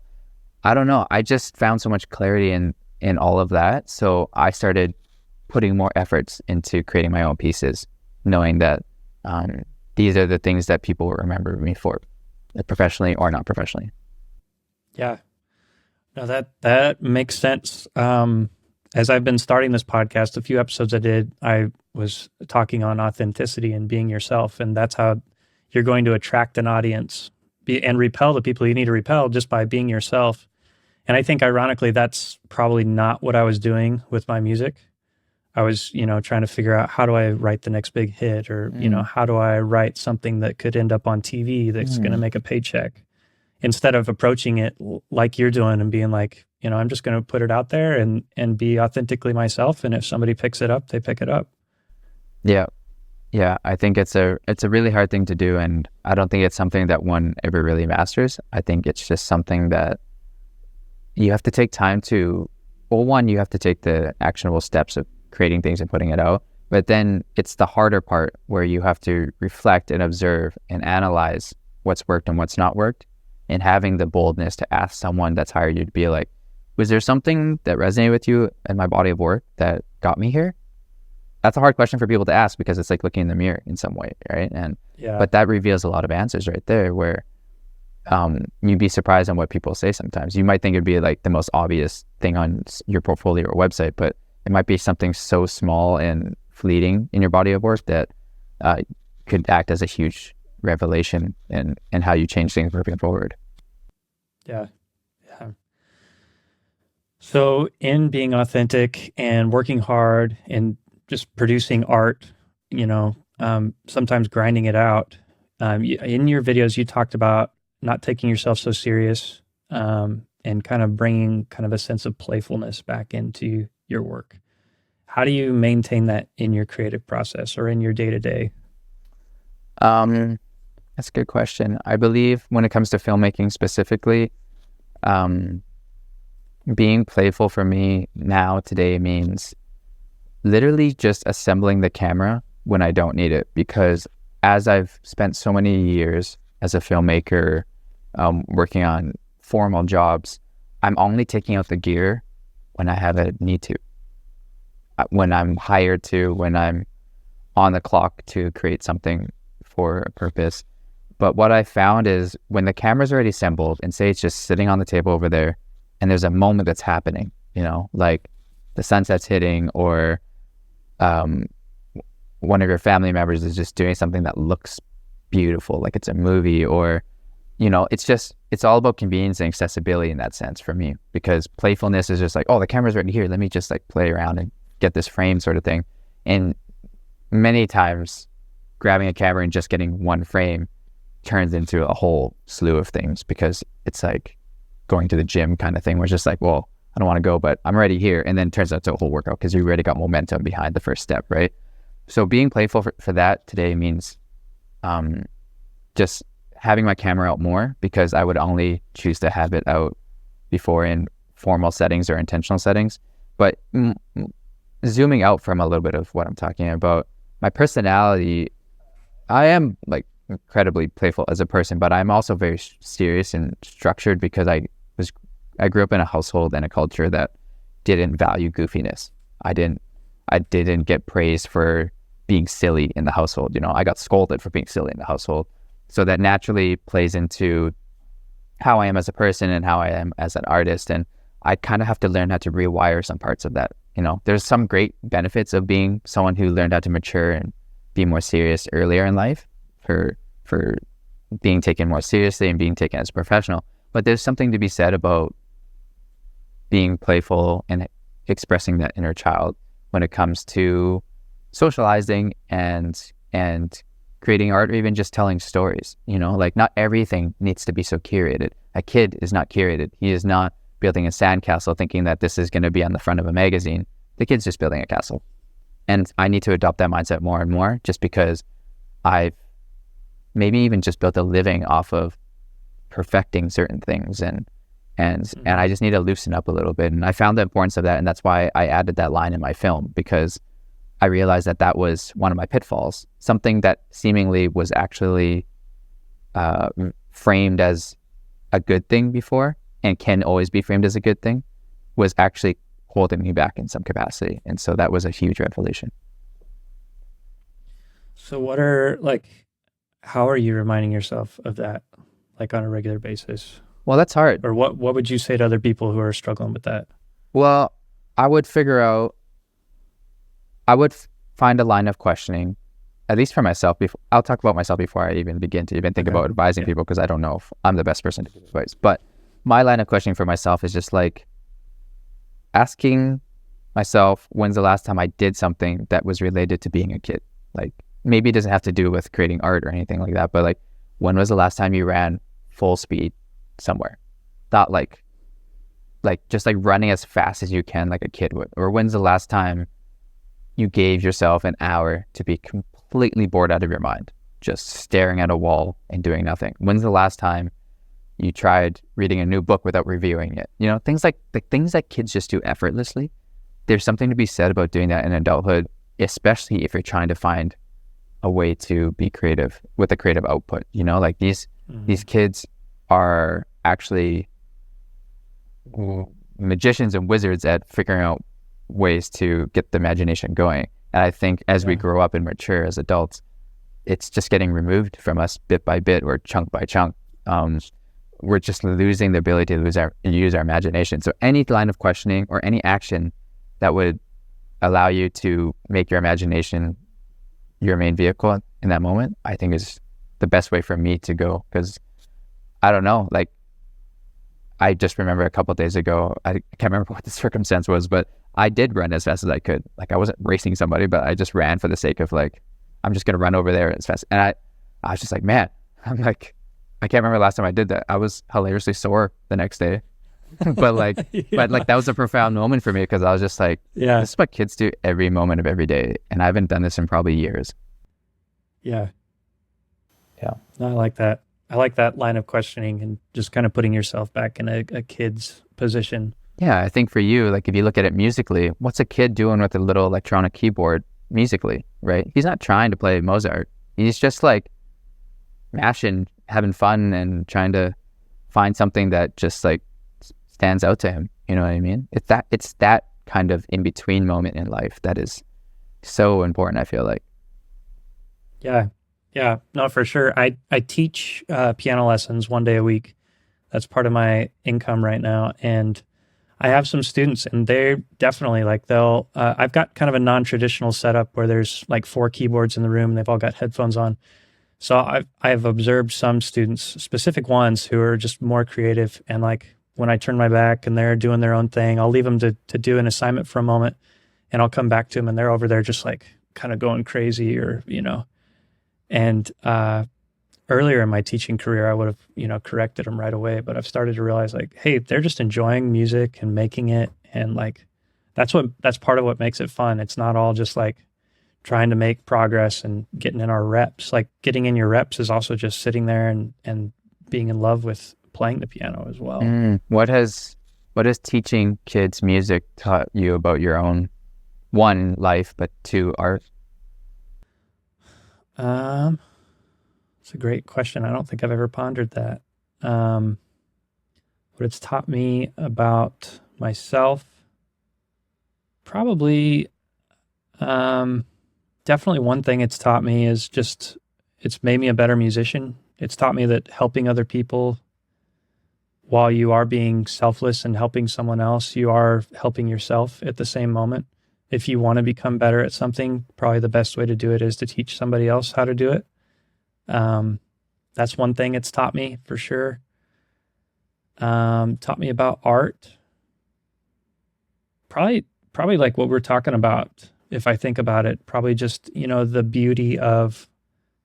I don't know. I just found so much clarity in all of that. So I started putting more efforts into creating my own pieces, knowing that these are the things that people will remember me for, professionally or not professionally. Yeah. No, that makes sense. As I've been starting this podcast, a few episodes I was talking on authenticity and being yourself, and that's how you're going to attract an audience and repel the people you need to repel just by being yourself. And I think ironically, that's probably not what I was doing with my music. I was, trying to figure out, how do I write the next big hit, or, how do I write something that could end up on TV that's going to make a paycheck, instead of approaching it like you're doing and being like, I'm just going to put it out there and be authentically myself. And if somebody picks it up, they pick it up. Yeah. Yeah. I think it's a really hard thing to do. And I don't think it's something that one ever really masters. I think it's just something that you have to take time to, one, you have to take the actionable steps of creating things and putting it out. But then it's the harder part where you have to reflect and observe and analyze what's worked and what's not worked, and having the boldness to ask someone that's hired you to be like, was there something that resonated with you in my body of work that got me here? That's a hard question for people to ask, because it's like looking in the mirror in some way, right? And but that reveals a lot of answers right there, where you'd be surprised on what people say sometimes. You might think it'd be like the most obvious thing on your portfolio or website, but it might be something so small and fleeting in your body of work that could act as a huge revelation in how you change things moving forward. Yeah. So in being authentic and working hard and just producing art, sometimes grinding it out. In your videos, you talked about not taking yourself so serious, and kind of bringing kind of a sense of playfulness back into your work. How do you maintain that in your creative process or in your day-to-day? That's a good question. I believe when it comes to filmmaking specifically, being playful for me today means literally just assembling the camera when I don't need it, because as I've spent so many years as a filmmaker, working on formal jobs, I'm only taking out the gear when I have a need to, when I'm hired to, when I'm on the clock to create something for a purpose. But what I found is when the camera's already assembled, and say it's just sitting on the table over there, and there's a moment that's happening, like the sunset's hitting, or one of your family members is just doing something that looks beautiful, like it's a movie, or, it's all about convenience and accessibility in that sense for me, because playfulness is just like, oh, the camera's right here, let me just like play around and get this frame sort of thing. And many times grabbing a camera and just getting one frame turns into a whole slew of things, because it's like going to the gym kind of thing, where it's just like, well, I don't want to go, but I'm already here. And then it turns out to a whole workout because you already got momentum behind the first step, right? So being playful for that today means just having my camera out more, because I would only choose to have it out before in formal settings or intentional settings. But zooming out from a little bit of what I'm talking about, my personality, I am like incredibly playful as a person, but I'm also very serious and structured, because I grew up in a household and a culture that didn't value goofiness. I didn't get praised for being silly in the household. I got scolded for being silly in the household. So that naturally plays into how I am as a person and how I am as an artist. And I kind of have to learn how to rewire some parts of that. There's some great benefits of being someone who learned how to mature and be more serious earlier in life, for being taken more seriously and being taken as a professional. But there's something to be said about being playful and expressing that inner child when it comes to socializing and creating art, or even just telling stories. Like, not everything needs to be so curated. A kid is not curated. He is not building a sandcastle thinking that this is going to be on the front of a magazine. The kid's just building a castle. And I need to adopt that mindset more and more, just because I've maybe even just built a living off of perfecting certain things, and I just need to loosen up a little bit. And I found the importance of that, and that's why I added that line in my film, because I realized that was one of my pitfalls. Something that seemingly was actually framed as a good thing before, and can always be framed as a good thing, was actually holding me back in some capacity. And so that was a huge revelation. So how are you reminding yourself of that, like on a regular basis? Well, that's hard. Or what would you say to other people who are struggling with that? Well, I would find a line of questioning, at least for myself. I'll talk about myself before I even begin to think about advising people, because I don't know if I'm the best person to give advice. But my line of questioning for myself is just like asking myself, when's the last time I did something that was related to being a kid? Like, maybe it doesn't have to do with creating art or anything like that, but like, when was the last time you ran full speed somewhere? Not like just like running as fast as you can like a kid would. Or when's the last time you gave yourself an hour to be completely bored out of your mind, just staring at a wall and doing nothing? When's the last time you tried reading a new book without reviewing it? Things like the things that kids just do effortlessly. There's something to be said about doing that in adulthood, especially if you're trying to find a way to be creative with a creative output. Like these kids are actually magicians and wizards at figuring out ways to get the imagination going. And I think as we grow up and mature as adults, it's just getting removed from us bit by bit or chunk by chunk. We're just losing the ability to use our imagination. So any line of questioning or any action that would allow you to make your imagination your main vehicle in that moment, I think is the best way for me to go. Because I don't know, like, I just remember a couple of days ago, I can't remember what the circumstance was, but I did run as fast as I could. Like, I wasn't racing somebody, but I just ran for the sake of like, I'm just going to run over there as fast. And I was just like, man, I'm like, I can't remember the last time I did that. I was hilariously sore the next day. but that was a profound moment for me, because I was just like, this is what kids do every moment of every day. And I haven't done this in probably years. Yeah. No, I like that. I like that line of questioning and just kind of putting yourself back in a kid's position. Yeah, I think for you, like, if you look at it musically, what's a kid doing with a little electronic keyboard musically, right? He's not trying to play Mozart. He's just like mashing, having fun, and trying to find something that just like stands out to him. You know what I mean? It's that kind of in-between moment in life that is so important, I feel like. Yeah, no, for sure. I teach piano lessons 1 day a week. That's part of my income right now. And I have some students, and they're definitely like, I've got kind of a non-traditional setup where there's like 4 keyboards in the room and they've all got headphones on. So I've observed some students, specific ones, who are just more creative. And like, when I turn my back and they're doing their own thing, I'll leave them to do an assignment for a moment, and I'll come back to them and they're over there just like kind of going crazy, or, and earlier in my teaching career, I would have, corrected them right away. But I've started to realize, like, hey, they're just enjoying music and making it. And like, that's part of what makes it fun. It's not all just like trying to make progress and getting in our reps. Like, getting in your reps is also just sitting there and being in love with playing the piano as well. What has teaching kids music taught you about your own, 1, life, but 2, art? It's a great question. I don't think I've ever pondered that. What it's taught me about myself, probably, definitely one thing it's taught me is just, it's made me a better musician. It's taught me that helping other people, while you are being selfless and helping someone else, you are helping yourself at the same moment. If you want to become better at something, probably the best way to do it is to teach somebody else how to do it. That's one thing it's taught me for sure. taught me about art. Probably like what we're talking about. If I think about it, probably just, the beauty of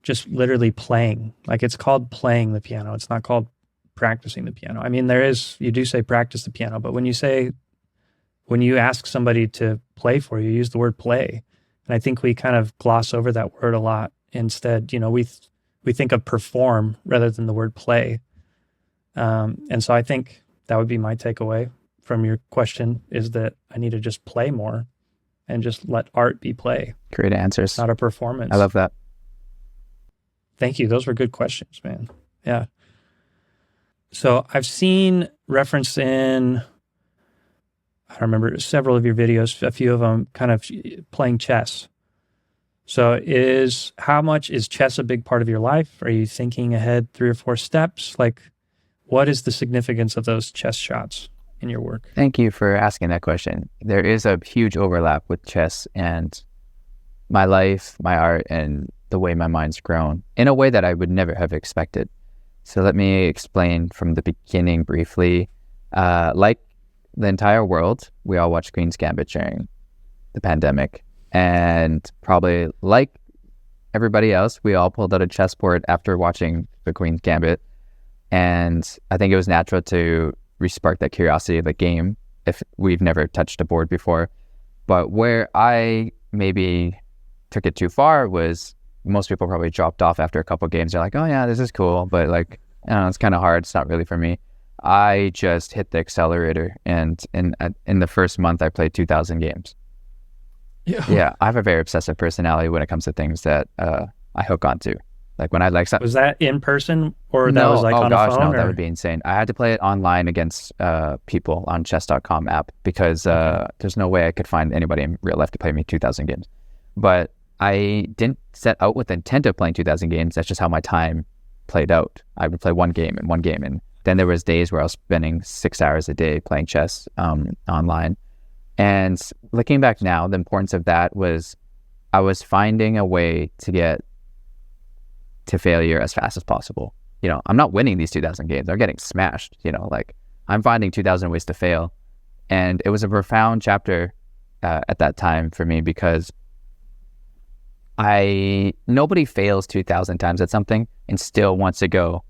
just literally playing. Like, it's called playing the piano. It's not called practicing the piano. I mean, you do say practice the piano, but when you ask somebody to play for you, use the word play. And I think we kind of gloss over that word a lot. Instead, we think of perform rather than the word play. And so I think that would be my takeaway from your question, is that I need to just play more and just let art be play. Great answers. Not a performance. I love that. Thank you. Those were good questions, man. Yeah. So I've seen reference in, I remember several of your videos, a few of them kind of playing chess. So how much is chess a big part of your life? Are you thinking ahead 3 or 4 steps? Like, what is the significance of those chess shots in your work? Thank you for asking that question. There is a huge overlap with chess and my life, my art, and the way my mind's grown in a way that I would never have expected. So let me explain from the beginning briefly. Like the entire world, we all watched Queen's Gambit during the pandemic. And probably like everybody else, we all pulled out a chessboard after watching the Queen's Gambit. And I think it was natural to re-spark that curiosity of the game if we've never touched a board before. But where I maybe took it too far was most people probably dropped off after a couple of games. They're like, oh yeah, this is cool, but like, I don't know, it's kind of hard. It's not really for me. I just hit the accelerator, and in the first month, I played 2,000 games. Yeah, I have a very obsessive personality when it comes to things that I hook onto. Like when I like something. Was that in person, or that was like on a phone? No, that would be insane. I had to play it online against people on chess.com app because there's no way I could find anybody in real life to play me 2,000 games. But I didn't set out with the intent of playing 2,000 games. That's just how my time played out. I would play one game, and then there was days where I was spending 6 hours a day playing chess online. And looking back now, the importance of that was I was finding a way to get to failure as fast as possible. I'm not winning these 2,000 games. They're getting smashed. Like I'm finding 2,000 ways to fail. And it was a profound chapter at that time for me because nobody fails 2,000 times at something and still wants to go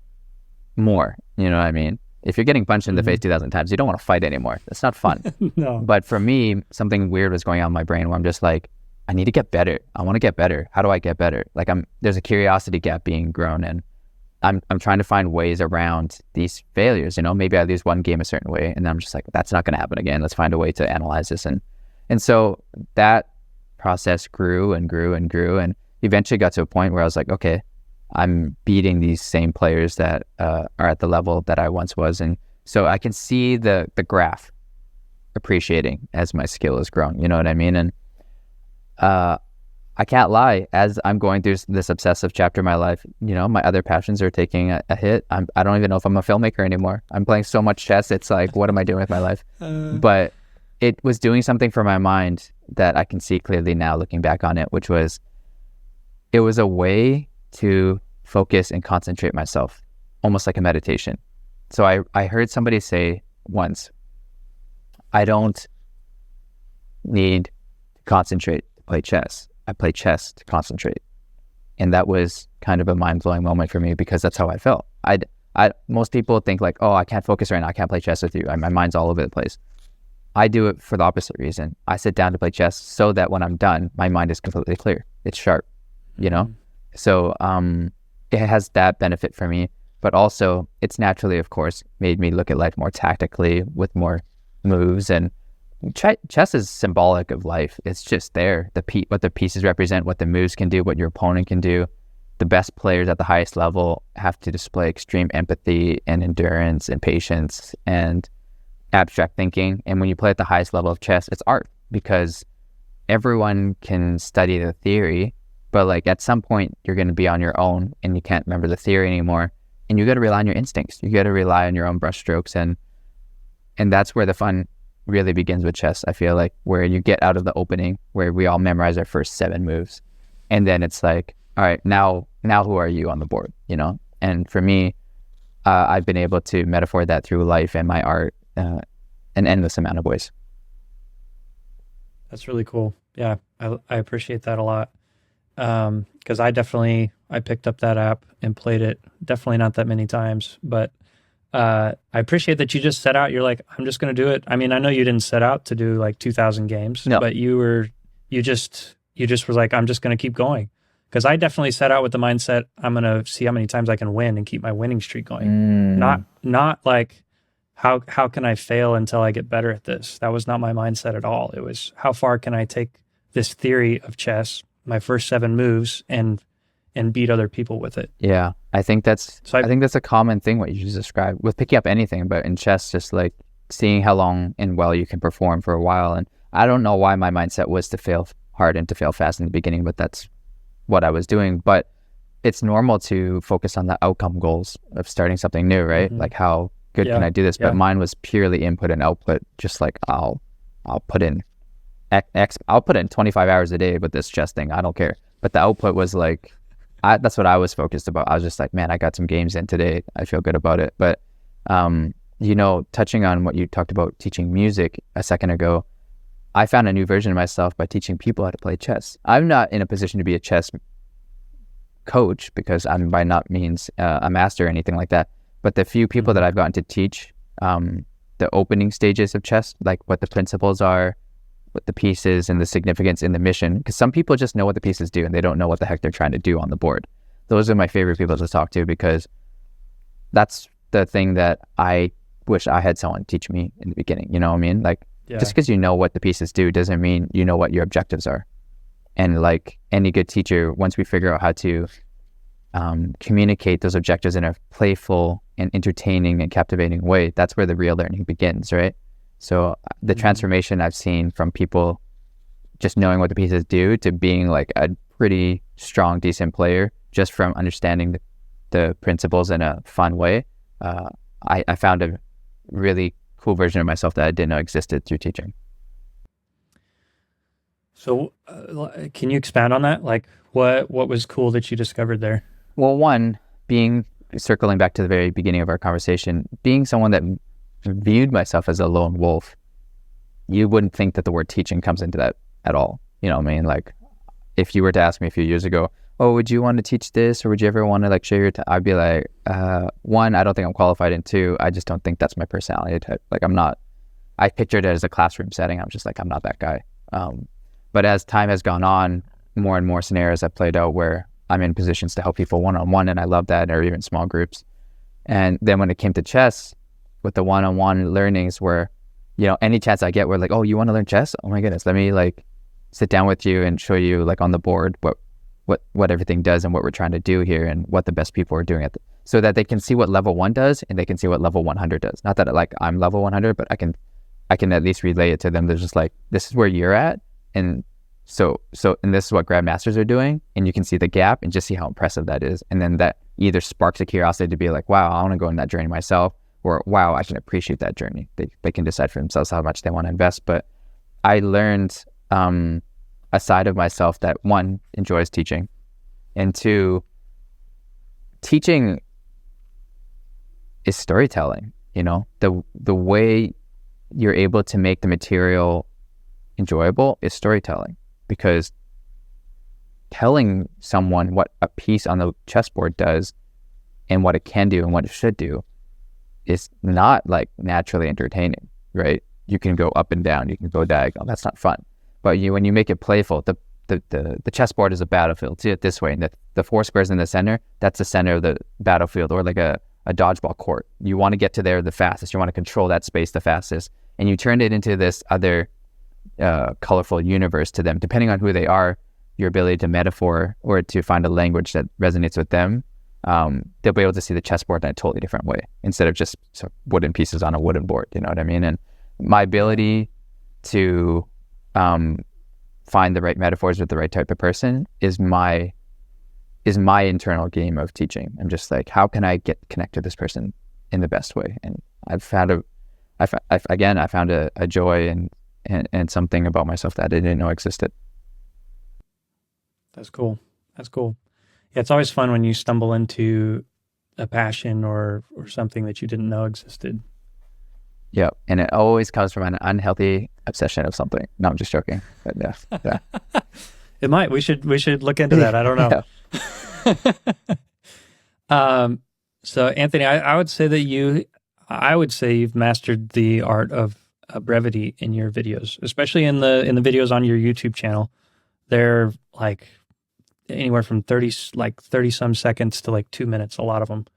more. You know what I mean? If you're getting punched in the face 2,000 times, you don't want to fight anymore. That's not fun. No. But for me, something weird was going on in my brain where I'm just like, I need to get better. I want to get better. How do I get better? Like there's a curiosity gap being grown, and I'm trying to find ways around these failures. Maybe I lose one game a certain way, and I'm just like, that's not going to happen again. Let's find a way to analyze this, and so that process grew and grew and grew, and eventually got to a point where I was like, okay, I'm beating these same players that are at the level that I once was, and so I can see the graph appreciating as my skill has grown. You know what I mean? And I can't lie, as I'm going through this obsessive chapter in my life, my other passions are taking a hit. I don't even know if I'm a filmmaker anymore. I'm playing so much chess. It's like, what am I doing with my life? But it was doing something for my mind that I can see clearly now looking back on it, which was, it was a way to focus and concentrate myself, almost like a meditation. So I heard somebody say once, I don't need to concentrate to play chess. I play chess to concentrate. And that was kind of a mind-blowing moment for me because that's how I felt. Most people think like, oh, I can't focus right now. I can't play chess with you. My mind's all over the place. I do it for the opposite reason. I sit down to play chess so that when I'm done, my mind is completely clear. It's sharp, So it has that benefit for me, but also it's naturally, of course, made me look at life more tactically with more moves. And chess is symbolic of life. It's just there. What the pieces represent, what the moves can do, what your opponent can do. The best players at the highest level have to display extreme empathy and endurance and patience and abstract thinking. And when you play at the highest level of chess, it's art, because everyone can study the theory, but like at some point you're going to be on your own and you can't remember the theory anymore, and you got to rely on your instincts. You got to rely on your own brushstrokes, and that's where the fun really begins with chess. I feel like where you get out of the opening where we all memorize our first 7 moves, and then it's like, all right, now who are you on the board? And for me, I've been able to metaphor that through life and my art an endless amount of ways. That's really cool. Yeah, I appreciate that a lot. Because I picked up that app and played it. Definitely not that many times, but I appreciate that you just set out. You're like, I'm just going to do it. I mean, I know you didn't set out to do like 2,000 games, No. but you just were like, I'm just going to keep going. Because I definitely set out with the mindset, I'm going to see how many times I can win and keep my winning streak going. Not like, how can I fail until I get better at this? That was not my mindset at all. It was, how far can I take this theory of chess, my first 7 moves, and beat other people with it. Yeah, I think that's a common thing what you just described with picking up anything, but in chess, just like seeing how long and well you can perform for a while. And I don't know why my mindset was to fail hard and to fail fast in the beginning, but that's what I was doing. But it's normal to focus on the outcome goals of starting something new, right? Like, how good can I do this? But mine was purely input and output. Just like, I'll put in I'll put in 25 hours a day with this chess thing. I don't care. But the output was like, that's what I was focused about. I was just like, man, I got some games in today. I feel good about it. But, touching on what you talked about teaching music a second ago, I found a new version of myself by teaching people how to play chess. I'm not in a position to be a chess coach because I'm by not means a master or anything like that. But the few people that I've gotten to teach the opening stages of chess, like what the principles are, what the pieces and the significance in the mission, because some people just know what the pieces do and they don't know what the heck they're trying to do on the board. Those are my favorite people to talk to, because that's the thing that I wish I had someone teach me in the beginning. You know what I mean? Like, just because you know what the pieces do doesn't mean you know what your objectives are. And like any good teacher, once we figure out how to communicate those objectives in a playful and entertaining and captivating way, that's where the real learning begins, right? So the transformation I've seen from people just knowing what the pieces do to being like a pretty strong, decent player, just from understanding the principles in a fun way, I found a really cool version of myself that I didn't know existed through teaching. So can you expand on that? Like, what was cool that you discovered there? Well, one, circling back to the very beginning of our conversation, being someone that viewed myself as a lone wolf, you wouldn't think that the word teaching comes into that at all. You know what I mean? Like, if you were to ask me a few years ago, oh, would you want to teach this, or would you ever want to like share your I'd be like, one, I don't think I'm qualified, and two, I just don't think that's my personality type. Like, I pictured it as a classroom setting. I'm just like, I'm not that guy. But as time has gone on, more and more scenarios have played out where I'm in positions to help people one-on-one, and I love that, or even small groups. And then when it came to chess, with the one-on-one learnings where, any chance I get where like, oh, you want to learn chess? Oh my goodness, let me like sit down with you and show you like on the board what everything does and what we're trying to do here and what the best people are doing so that they can see what level 1 does and they can see what level 100 does. Not that like I'm level 100, but I can at least relay it to them. They're just like, this is where you're at, and so and this is what grandmasters are doing, and you can see the gap and just see how impressive that is. And then that either sparks a curiosity to be like, wow, I want to go on that journey myself, or wow, I can appreciate that journey. They can decide for themselves how much they want to invest. But I learned a side of myself that, one, enjoys teaching, and two, teaching is storytelling. The way you're able to make the material enjoyable is storytelling, because telling someone what a piece on the chessboard does and what it can do and what it should do is not like naturally entertaining, right? You can go up and down, you can go diagonal. That's not fun. But when you make it playful, the chessboard is a battlefield. See it this way, and the 4 squares in the center, that's the center of the battlefield, or like a dodgeball court. You want to get to there the fastest. You want to control that space the fastest, and you turn it into this other colorful universe to them. Depending on who they are, your ability to metaphor or to find a language that resonates with them, they'll be able to see the chessboard in a totally different way instead of just wooden pieces on a wooden board. You know what I mean? And my ability to find the right metaphors with the right type of person is my internal game of teaching. I'm just like, how can I connect to this person in the best way? And I've found a joy and something about myself that I didn't know existed. That's cool. Yeah, it's always fun when you stumble into a passion or something that you didn't know existed. Yeah, and it always comes from an unhealthy obsession of something. No, I'm just joking. But yeah. It might. We should look into that. I don't know. So Anthony, I would say you've mastered the art of brevity in your videos, especially in the videos on your YouTube channel. They're like anywhere from 30 some seconds to like 2 minutes, a lot of them,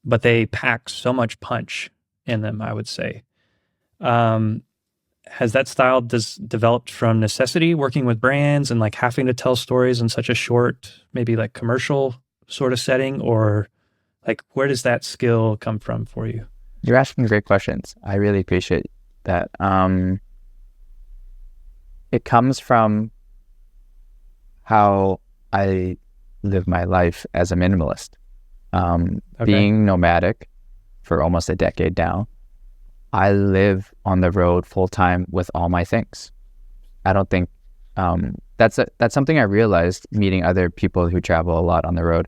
but they pack so much punch in them, I would say. Has that style developed from necessity, working with brands and like having to tell stories in such a short, maybe like commercial sort of setting, or like where does that skill come from for you? You're asking great questions. I really appreciate that. It comes from how I live my life as a minimalist. Being nomadic for almost a decade now, I live on the road full time with all my things. I don't think that's something I realized meeting other people who travel a lot on the road.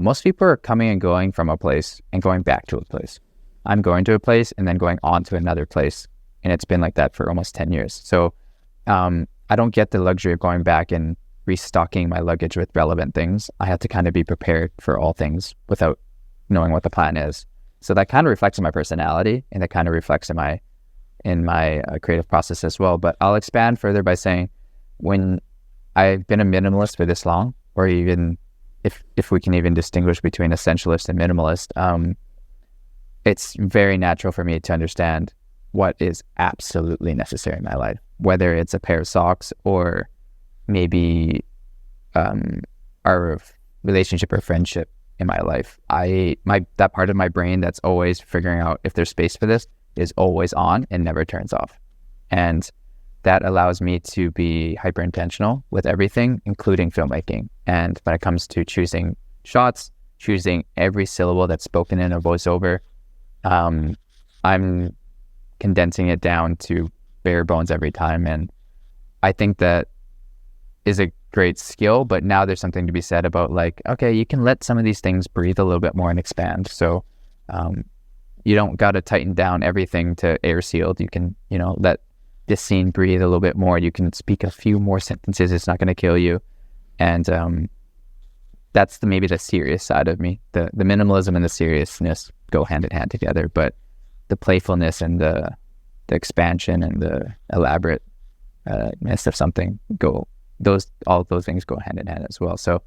Most people are coming and going from a place and going back to a place. I'm going to a place and then going on to another place, and it's been like that for almost 10 years. So I don't get the luxury of going back and restocking my luggage with relevant things. I have to kind of be prepared for all things without knowing what the plan is. So that kind of reflects in my personality, and that kind of reflects in my creative process as well. But I'll expand further by saying, when I've been a minimalist for this long, or even if we can even distinguish between essentialist and minimalist, it's very natural for me to understand what is absolutely necessary in my life, whether it's a pair of socks or maybe our relationship or friendship in my life. That part of my brain that's always figuring out if there's space for this is always on and never turns off. And that allows me to be hyper intentional with everything, including filmmaking. And when it comes to choosing shots, choosing every syllable that's spoken in a voiceover, I'm condensing it down to bare bones every time. And I think that is a great skill, but now there's something to be said about like, okay, you can let some of these things breathe a little bit more and expand. So you don't got to tighten down everything to air sealed. You can, let this scene breathe a little bit more. You can speak a few more sentences. It's not going to kill you. And that's maybe the serious side of me. The minimalism and the seriousness go hand in hand together, but the playfulness and the expansion and the elaborateness of something all of those things go hand in hand as well. So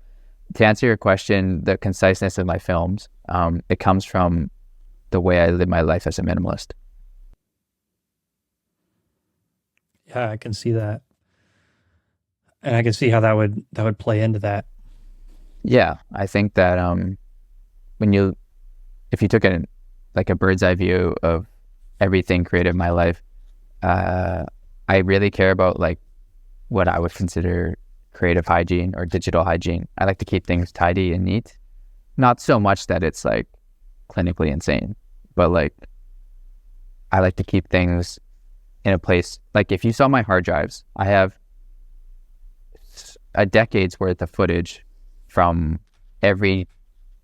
to answer your question, the conciseness of my films, it comes from the way I live my life as a minimalist. Yeah, I can see that. And I can see how that would play into that. Yeah, I think that if you took a bird's eye view of everything creative in my life, I really care about like what I would consider creative hygiene or digital hygiene. I like to keep things tidy and neat. Not so much that it's like clinically insane, but like I like to keep things in a place. Like if you saw my hard drives, I have a decade's worth of footage from every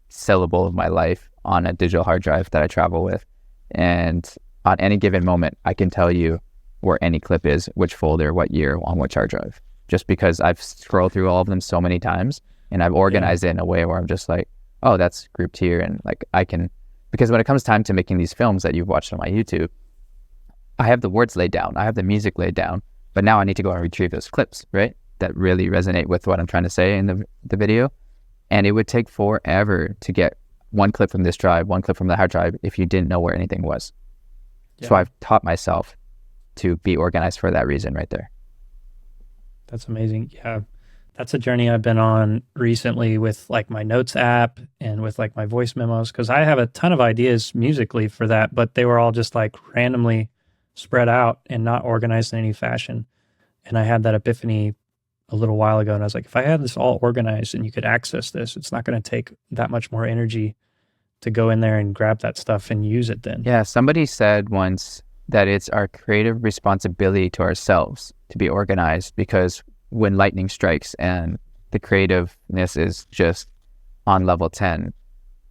syllable of my life on a digital hard drive that I travel with. And on any given moment, I can tell you where any clip is, which folder, what year, on which hard drive, just because I've scrolled through all of them so many times and I've organized it in a way where I'm just like, oh, that's grouped here. And like because when it comes time to making these films that you've watched on my YouTube, I have the words laid down, I have the music laid down, but now I need to go and retrieve those clips, right? That really resonate with what I'm trying to say in the video. And it would take forever to get one clip from this drive, one clip from the hard drive, if you didn't know where anything was. Yeah. So I've taught myself to be organized for that reason right there. That's amazing. Yeah. That's a journey I've been on recently with like my notes app and with like my voice memos, because I have a ton of ideas musically for that, but they were all just like randomly spread out and not organized in any fashion. And I had that epiphany a little while ago, and I was like, if I had this all organized and you could access this, it's not going to take that much more energy to go in there and grab that stuff and use it then. Yeah, somebody said once that it's our creative responsibility to ourselves to be organized, because when lightning strikes and the creativeness is just on level 10,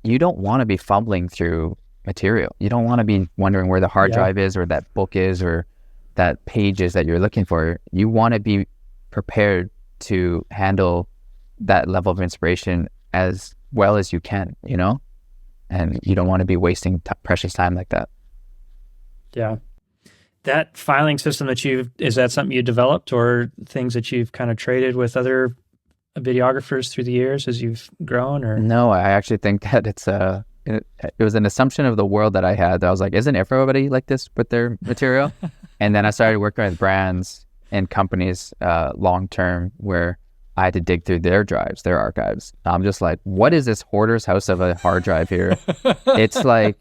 you don't want to be fumbling through material. You don't want to be wondering where the hard drive is, or that book is, or that page is that you're looking for. You want to be prepared to handle that level of inspiration as well as you can, and you don't want to be wasting precious time like that. Yeah. That filing system is that something you developed, or things that you've kind of traded with other videographers through the years as you've grown? Or no, I actually think that it was an assumption of the world that I had, that I was like, isn't everybody like this with their material? And then I started working with brands and companies long term, where I had to dig through their drives, their archives. I'm just like, what is this hoarder's house of a hard drive here? It's like,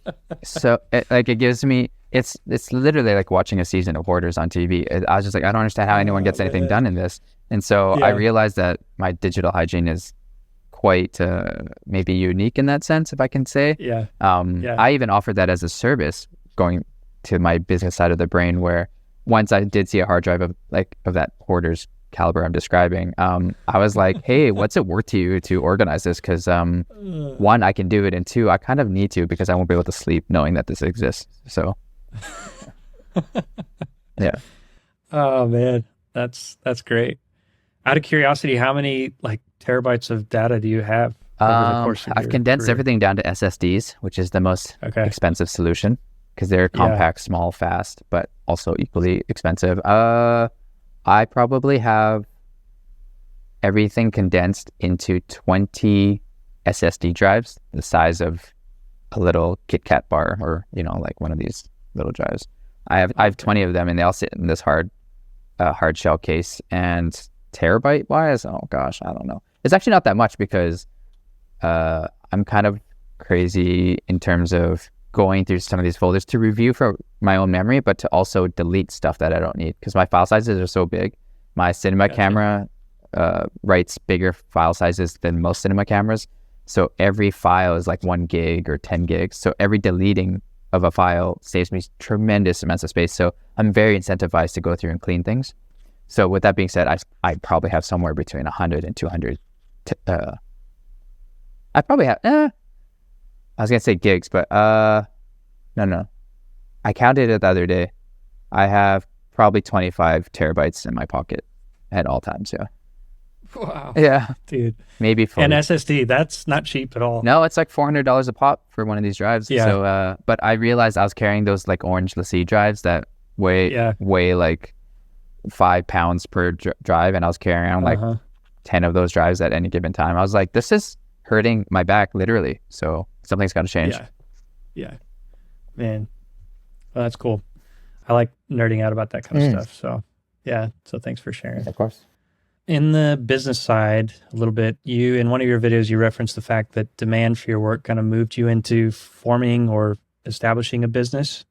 it gives me, it's literally like watching a season of Hoarders on TV. I was just like, I don't understand how anyone gets anything done in this. And so I realized that my digital hygiene is quite maybe unique in that sense, if I can say. I even offered that as a service, going to my business side of the brain, where once I did see a hard drive of that Hoarder's caliber I'm describing, I was like, hey, what's it worth to you to organize this? Because one, I can do it, and two, I kind of need to, because I won't be able to sleep knowing that this exists. So yeah. Oh man, that's great. Out of curiosity, how many terabytes of data do you have over the course of I've condensed everything down to SSDs, which is the most expensive solution, because they're compact, small, fast, but also equally expensive. I probably have everything condensed into 20 SSD drives, the size of a little Kit Kat bar, or one of these little drives. I have 20 of them, and they all sit in this hard shell case. And terabyte wise, oh gosh, I don't know. It's actually not that much, because I'm kind of crazy in terms of going through some of these folders to review for my own memory, but to also delete stuff that I don't need, because my file sizes are so big. My cinema camera writes bigger file sizes than most cinema cameras. So every file is like 1 gig or 10 gigs. So every deleting of a file saves me tremendous amounts of space. So I'm very incentivized to go through and clean things. So with that being said, I probably have somewhere between 100 and 200. I probably have, I was going to say gigs, but no. I counted it the other day. I have probably 25 terabytes in my pocket at all times, yeah. Wow. Yeah. Dude. Maybe 40. And SSD, that's not cheap at all. No, it's like $400 a pop for one of these drives. Yeah. So, but I realized I was carrying those orange LaCie drives that weigh like 5 pounds per drive, and I was carrying around 10 of those drives at any given time. I was like, this is hurting my back, literally. So something's got to change. Yeah. Man, well, that's cool. I like nerding out about that kind of stuff. So yeah, so thanks for sharing. Of course. In the business side, a little bit, in one of your videos, you referenced the fact that demand for your work kind of moved you into forming or establishing a business.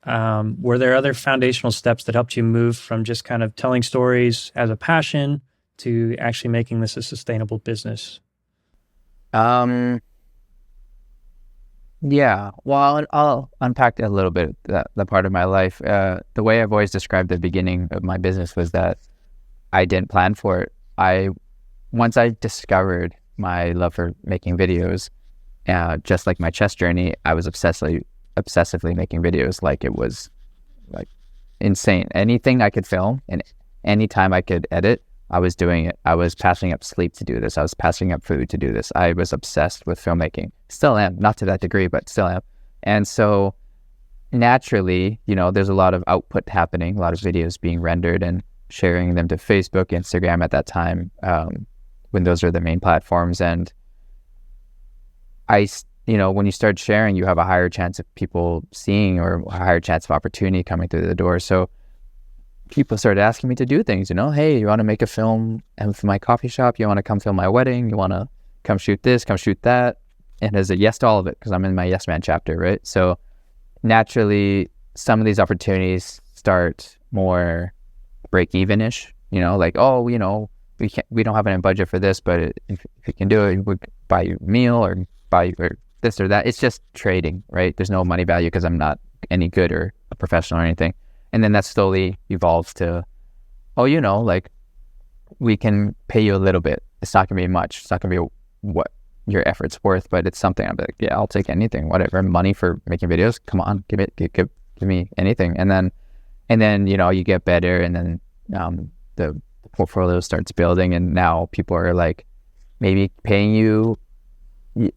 Were there other foundational steps that helped you move from just kind of telling stories as a passion to actually making this a sustainable business? Yeah, well, I'll unpack a little bit that part of my life. The way I've always described the beginning of my business was that I didn't plan for it. Once I discovered my love for making videos, just like my chess journey, I was obsessively making videos. Like, it was like insane. Anything I could film and anytime I could edit, I was doing it. I was passing up sleep to do this. I was passing up food to do this. I was obsessed with filmmaking. Still am, not to that degree, but still am. And so naturally, there's a lot of output happening, a lot of videos being rendered and sharing them to Facebook, Instagram at that time, when those are the main platforms. And when you start sharing, you have a higher chance of people seeing, or a higher chance of opportunity coming through the door. So people started asking me to do things, hey, you want to make a film for my coffee shop? You want to come film my wedding? You want to come shoot this, come shoot that? And as a yes to all of it, because I'm in my yes man chapter, right? So naturally, some of these opportunities start more break even-ish, we don't have any budget for this, but if you can do it, we'll buy you a meal or buy you or this or that. It's just trading, right? There's no money value because I'm not any good or a professional or anything. And then that slowly evolves to, we can pay you a little bit. It's not going to be much. It's not going to be your effort's worth, but it's something I'm like, yeah, I'll take anything, whatever. Money for making videos, come on, give me anything. And then you get better, and then the portfolio starts building, and now people are like maybe paying you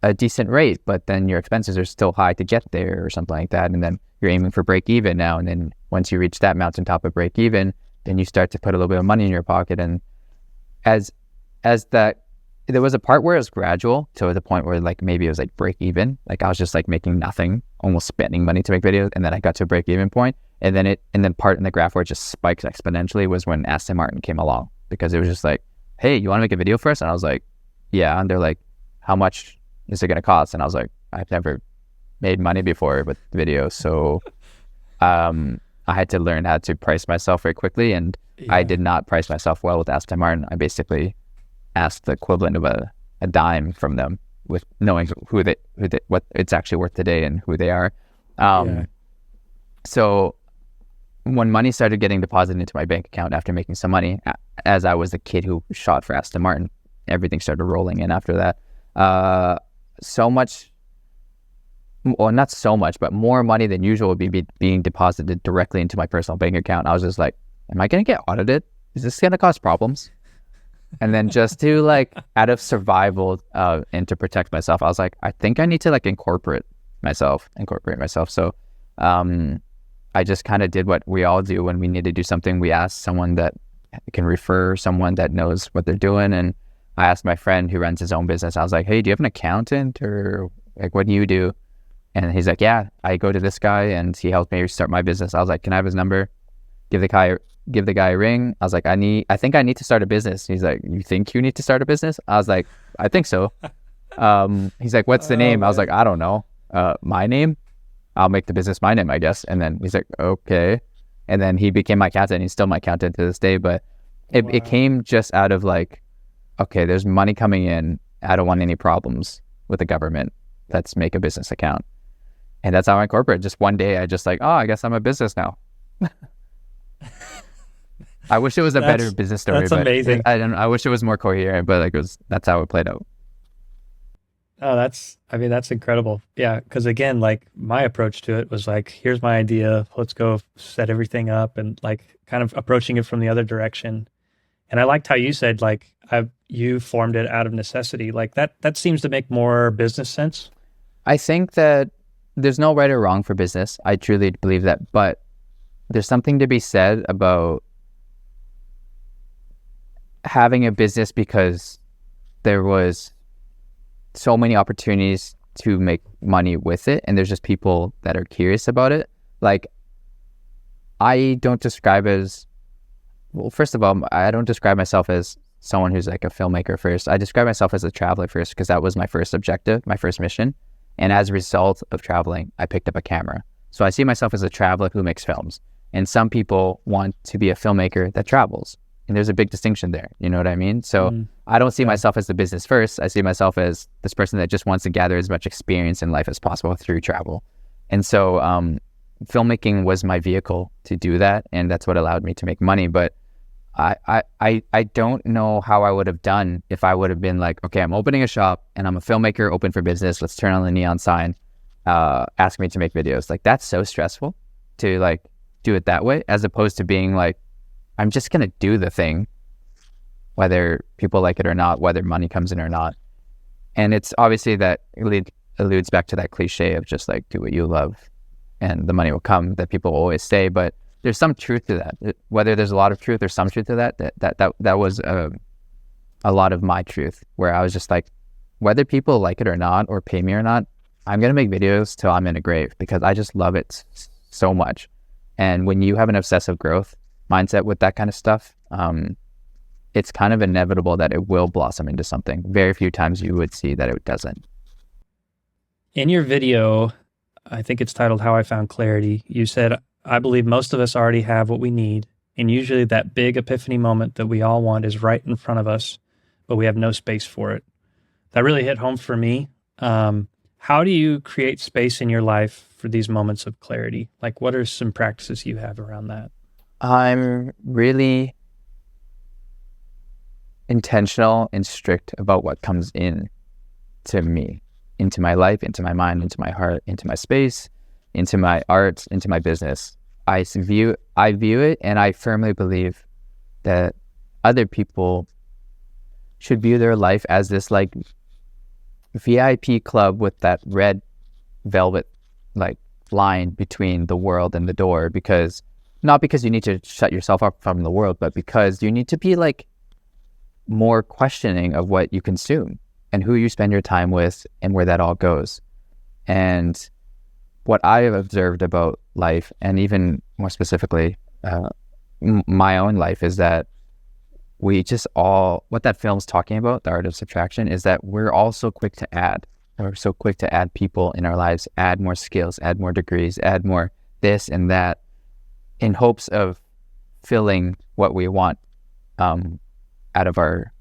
a decent rate, but then your expenses are still high to get there or something like that. And then you're aiming for break even now. And then once you reach that mountaintop of break even, then you start to put a little bit of money in your pocket. And as that, there was a part where it was gradual to the point where like maybe it was like break even. Like I was just like making nothing, almost spending money to make videos. And then I got to a break even point. And then part in the graph where it just spikes exponentially was when Aston Martin came along, because it was just like, hey, you want to make a video for us? And I was like, yeah. And they're like, how much is it going to cost? And I was like, I've never made money before with videos. So I had to learn how to price myself very quickly. And I did not price myself well with Aston Martin. I basically asked the equivalent of a dime from them, with knowing what it's actually worth today and who they are. So when money started getting deposited into my bank account after making some money, as I was a kid who shot for Aston Martin, everything started rolling in after that. So much, well, not so much, but more money than usual would be being deposited directly into my personal bank account. I was just like, am I going to get audited? Is this going to cause problems? And then just to like, out of survival and to protect myself, I was like, I think I need to like incorporate myself. So I just kind of did what we all do when we need to do something. We ask someone that can refer someone that knows what they're doing. And I asked my friend who runs his own business, I was like, hey, do you have an accountant, or like, what do you do? And he's like, yeah, I go to this guy and he helped me start my business. I was like, can I have his number? Give the guy a ring. I was like, I think I need to start a business. He's like, you think you need to start a business? I was like, I think so. He's like, what's the name? I was like, I don't know. My name? I'll make the business my name, I guess. And then he's like, okay. And then he became my accountant. He's still my accountant to this day. But it came just out of like, okay, there's money coming in. I don't want any problems with the government. Let's make a business account. And that's how I incorporate. Just one day, I just like, oh, I guess I'm a business now. I wish it was a better business story. That's amazing. I wish it was more coherent, but that's how it played out. Oh, that's incredible. Yeah. Cause again, like my approach to it was like, here's my idea. Let's go set everything up, and like kind of approaching it from the other direction. And I liked how you said, like, you formed it out of necessity. Like that seems to make more business sense. I think that there's no right or wrong for business. I truly believe that, but there's something to be said about having a business because there was so many opportunities to make money with it, and there's just people that are curious about it. Like, I don't describe as, well, first of all, I don't describe myself as someone who's like a filmmaker first. I describe myself as a traveler first, because that was my first objective, my first mission. And as a result of traveling, I picked up a camera. So I see myself as a traveler who makes films. And some people want to be a filmmaker that travels. And there's a big distinction there. You know what I mean? So I don't see myself as the business first. I see myself as this person that just wants to gather as much experience in life as possible through travel. And so filmmaking was my vehicle to do that. And that's what allowed me to make money. But I don't know how I would have done if I would have been like, okay, I'm opening a shop and I'm a filmmaker, open for business. Let's turn on the neon sign, ask me to make videos. Like, that's so stressful to like do it that way, as opposed to being like, I'm just going to do the thing, whether people like it or not, whether money comes in or not. And it's obviously that alludes back to that cliche of just like, do what you love and the money will come, that people always say. But there's some truth to that. Whether there's a lot of truth or some truth to that was a lot of my truth, where I was just like, whether people like it or not, or pay me or not, I'm going to make videos till I'm in a grave, because I just love it so much. And when you have an obsessive growth mindset with that kind of stuff, it's kind of inevitable that it will blossom into something. Very few times you would see that it doesn't. In your video, I think it's titled How I Found Clarity, you said, I believe most of us already have what we need, and usually that big epiphany moment that we all want is right in front of us, but we have no space for it. That really hit home for me. How do you create space in your life for these moments of clarity? Like, what are some practices you have around that? I'm really intentional and strict about what comes in into me, into my life, into my mind, into my heart, into my space, into my art, into my business. I view it, and I firmly believe that other people should view their life as this like VIP club with that red velvet like line between the world and the door, because not because you need to shut yourself up from the world, but because you need to be like more questioning of what you consume and who you spend your time with and where that all goes. And what I have observed about life, and even more specifically my own life, is that we just all, what that film's talking about, The Art of Subtraction, is that we're all so quick to add. We're so quick to add people in our lives, add more skills, add more degrees, add more this and that, in hopes of filling what we want out of our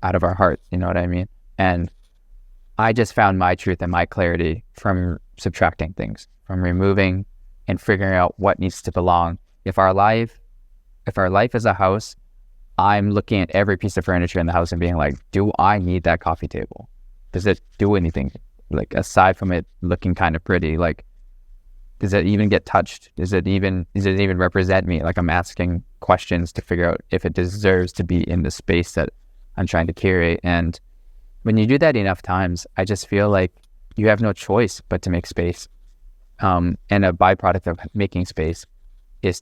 heart. You know what I mean? And I just found my truth and my clarity from subtracting things, from removing and figuring out what needs to belong. If our life is a house, I'm looking at every piece of furniture in the house and being like, do I need that coffee table? Does it do anything? Like, aside from it looking kind of pretty, like, does it even get touched? Does it even represent me? Like, I'm asking questions to figure out if it deserves to be in the space that I'm trying to curate. And when you do that enough times, I just feel like you have no choice but to make space. And a byproduct of making space is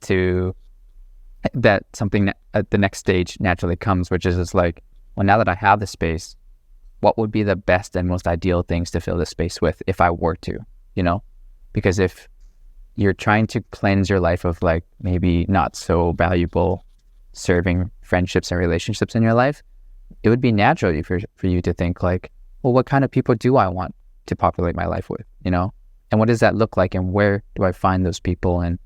that something that at the next stage naturally comes, which is just like, well, now that I have the space, what would be the best and most ideal things to fill this space with if I were to, you know? Because if you're trying to cleanse your life of like maybe not so valuable serving friendships and relationships in your life, it would be natural for you to think like, well, what kind of people do I want to populate my life with, you know? And what does that look like? And where do I find those people? And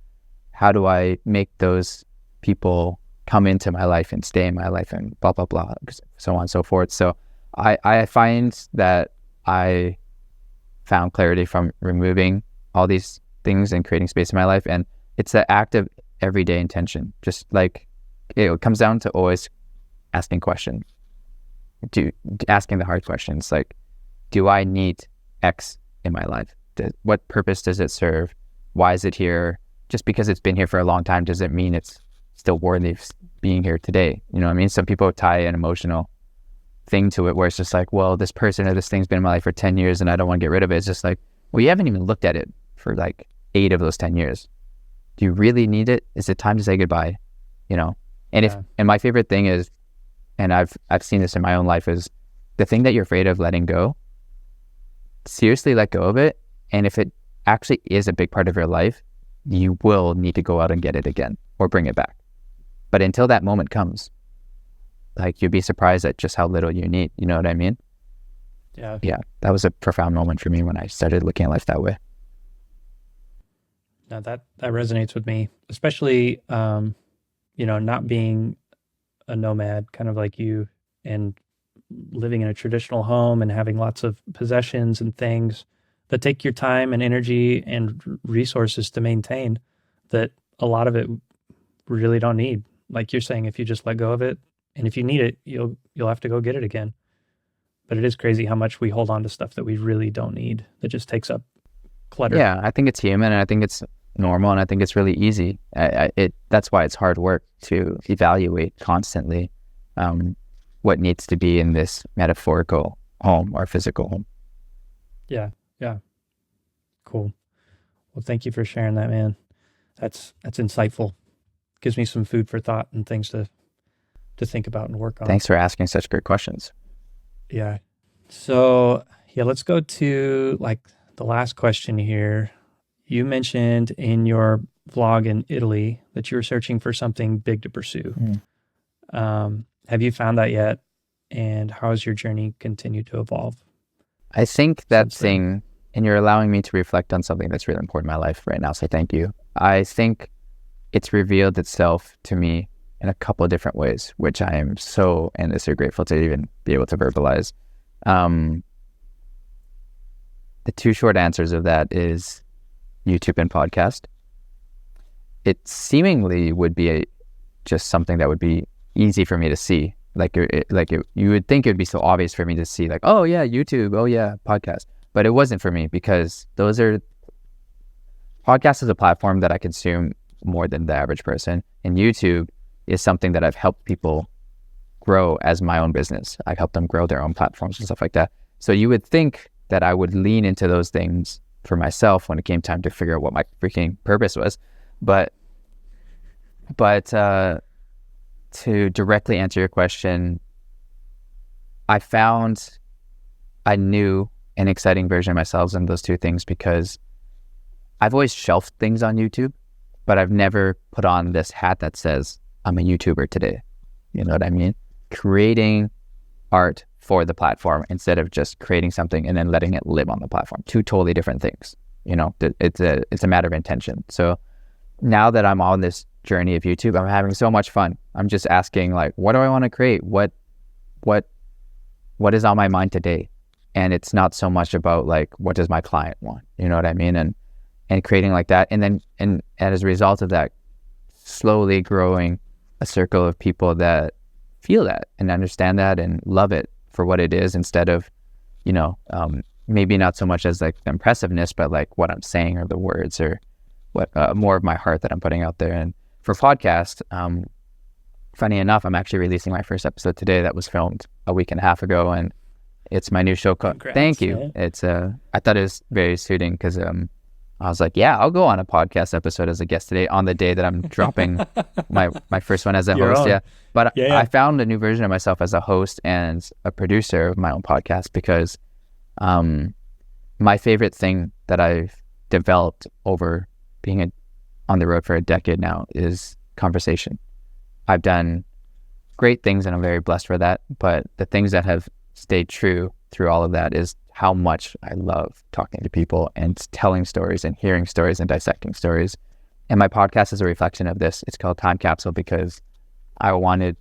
how do I make those people come into my life and stay in my life and blah, blah, blah, so on and so forth. So I find that I found clarity from removing all these things and creating space in my life. And it's an act of everyday intention. Just like it comes down to always asking questions, asking the hard questions. Like, do I need X in my life? What purpose does it serve? Why is it here? Just because it's been here for a long time doesn't mean it's still worthy of being here today. You know what I mean? Some people tie an emotional thing to it where it's just like, well, this person or this thing's been in my life for 10 years and I don't want to get rid of it. It's just like, well, you haven't even looked at it for like 8 of those 10 years. Do you really need it? Is it time to say goodbye? You know? And and my favorite thing is, and I've seen this in my own life, is the thing that you're afraid of letting go, seriously let go of it. And if it actually is a big part of your life, you will need to go out and get it again or bring it back. But until that moment comes, like, you'd be surprised at just how little you need. You know what I mean? Yeah. Yeah. That was a profound moment for me when I started looking at life that way. Now that resonates with me, especially, not being a nomad, kind of like you, and living in a traditional home and having lots of possessions and things that take your time and energy and resources to maintain, that a lot of it we really don't need. Like you're saying, if you just let go of it, and if you need it, you'll have to go get it again. But it is crazy how much we hold on to stuff that we really don't need, that just takes up clutter. Yeah, I think it's human, and I think it's normal, and I think it's really easy. That's why it's hard work to evaluate constantly what needs to be in this metaphorical home or physical home. Yeah. Cool. Well, thank you for sharing that, man. That's insightful. Gives me some food for thought and things to think about and work on. Thanks for asking such great questions. Yeah. So, let's go to like the last question here. You mentioned in your vlog in Italy that you were searching for something big to pursue. Have you found that yet? And how has your journey continued to evolve? I think that thing, and you're allowing me to reflect on something that's really important in my life right now, so thank you. I think it's revealed itself to me in a couple of different ways, which I am so endlessly grateful to even be able to verbalize. The 2 short answers of that is YouTube and podcast. It seemingly would be just something that would be easy for me to see, You would think it would be so obvious for me to see like, oh yeah, YouTube, oh yeah, podcast. But it wasn't for me because podcast is a platform that I consume more than the average person. And YouTube is something that I've helped people grow as my own business. I've helped them grow their own platforms and stuff like that. So you would think that I would lean into those things for myself when it came time to figure out what my freaking purpose was. But to directly answer your question, I found a new and exciting version of myself in those two things because I've always shelved things on YouTube, but I've never put on this hat that says I'm a YouTuber today. You know what I mean? Creating art for the platform instead of just creating something and then letting it live on the platform. Two totally different things. You know, it's a matter of intention. So now that I'm on this journey of YouTube, I'm having so much fun. I'm just asking like, what do I want to create? What is on my mind today? And it's not so much about like, what does my client want? You know what I mean? And creating like that. And then, and as a result of that, slowly growing a circle of people that feel that and understand that and love it for what it is instead of, you know, maybe not so much as like the impressiveness, but like what I'm saying or the words or what more of my heart that I'm putting out there. And for podcast, funny enough, I'm actually releasing my first episode today that was filmed a week and a half ago, and it's my new show called. Thank you. Man. It's I thought it was very suiting because I was like, yeah, I'll go on a podcast episode as a guest today on the day that I'm dropping my first one as a host. Yeah. But yeah. I found a new version of myself as a host and a producer of my own podcast because my favorite thing that I've developed over being on the road for a decade now is conversation. I've done great things and I'm very blessed for that. But the things that have stayed true through all of that is how much I love talking to people and telling stories and hearing stories and dissecting stories. And my podcast is a reflection of this. It's called Time Capsule because I wanted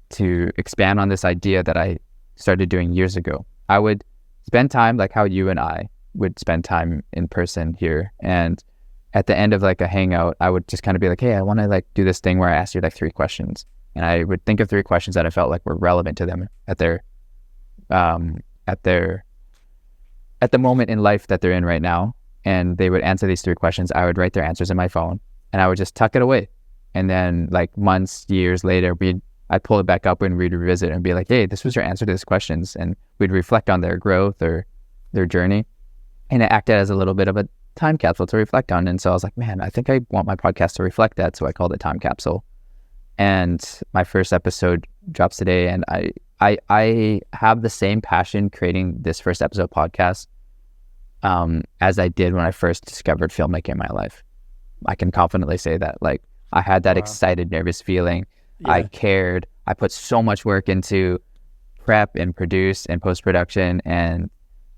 to expand on this idea that I started doing years ago. I would spend time like how you and I would spend time in person here. And at the end of like a hangout, I would just kind of be like, hey, I want to like do this thing where I ask you like 3 questions. And I would think of 3 questions that I felt like were relevant to them at the moment in life that they're in right now. And they would answer these 3 questions. I would write their answers in my phone and I would just tuck it away. And then like months, years later, I'd pull it back up and we'd revisit and be like, hey, this was your answer to these questions. And we'd reflect on their growth or their journey. And it acted as a little bit of a time capsule to reflect on. And so I was like, man, I think I want my podcast to reflect that. So I called it Time Capsule. And my first episode drops today. And I have the same passion creating this first episode podcast as I did when I first discovered filmmaking in my life. I can confidently say that. Like I had that excited, nervous feeling. Yeah. I cared. I put so much work into prep and produce and post-production, and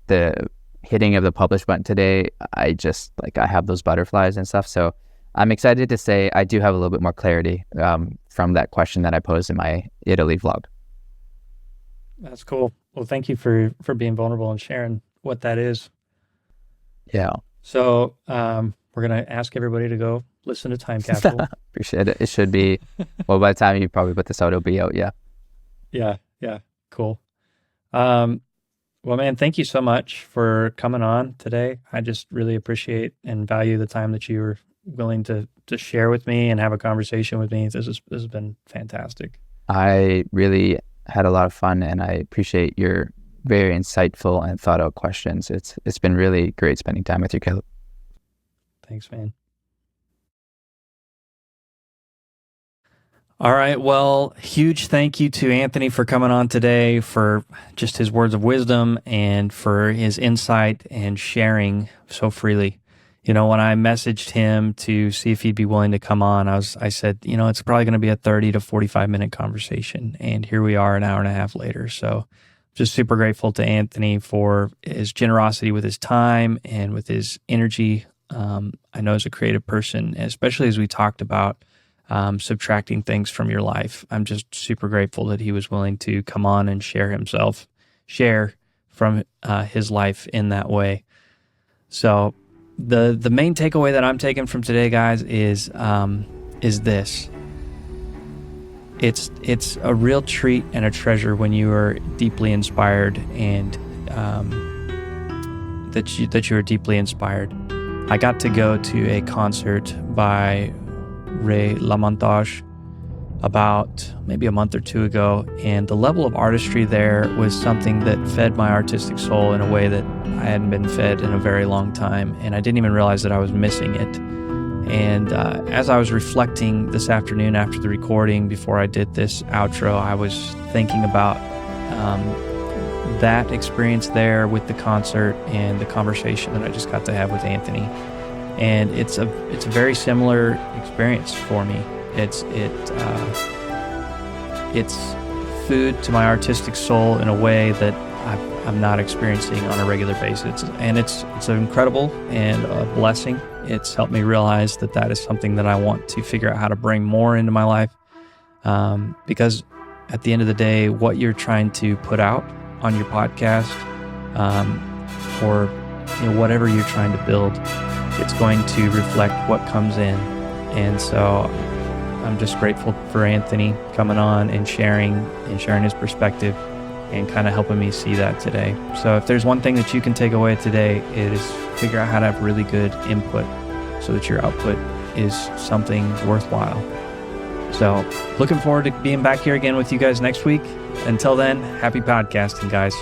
the hitting of the publish button today, I just like, I have those butterflies and stuff. So I'm excited to say I do have a little bit more clarity from that question that I posed in my Italy vlog. That's cool. Well, thank you for being vulnerable and sharing what that is. Yeah. So we're going to ask everybody to go listen to Time Capsule. Appreciate it. It should be, well, by the time you probably put this out, it'll be out. Yeah. Yeah. Cool. Well, man, thank you so much for coming on today. I just really appreciate and value the time that you were willing to share with me and have a conversation with me. This has been fantastic. I really had a lot of fun, and I appreciate your very insightful and thought out questions. It's been really great spending time with you, Kaleb. Thanks, man. All right. Well, huge thank you to Anthony for coming on today, for just his words of wisdom and for his insight and sharing so freely. You know, when I messaged him to see if he'd be willing to come on, I said, you know, it's probably going to be a 30 to 45 minute conversation. And here we are an hour and a half later. So just super grateful to Anthony for his generosity with his time and with his energy. I know as a creative person, especially as we talked about subtracting things from your life, I'm just super grateful that he was willing to come on and share from his life in that way. So the main takeaway that I'm taking from today, guys, is this: it's a real treat and a treasure when you are deeply inspired, and that you are deeply inspired. I got to go to a concert by Ray Lamontage about maybe a month or two ago, and the level of artistry there was something that fed my artistic soul in a way that I hadn't been fed in a very long time, and I didn't even realize that I was missing it. And as I was reflecting this afternoon after the recording, before I did this outro, I was thinking about that experience there with the concert and the conversation that I just got to have with Anthony. And it's a very similar experience for me. It's food to my artistic soul in a way that I'm not experiencing on a regular basis, and it's incredible and a blessing. It's helped me realize that is something that I want to figure out how to bring more into my life, because at the end of the day, what you're trying to put out on your podcast, or whatever you're trying to build, it's going to reflect what comes in. And so I'm just grateful for Anthony coming on and sharing his perspective and kind of helping me see that today. So if there's one thing that you can take away today, it is figure out how to have really good input so that your output is something worthwhile. So looking forward to being back here again with you guys next week. Until then, happy podcasting, guys.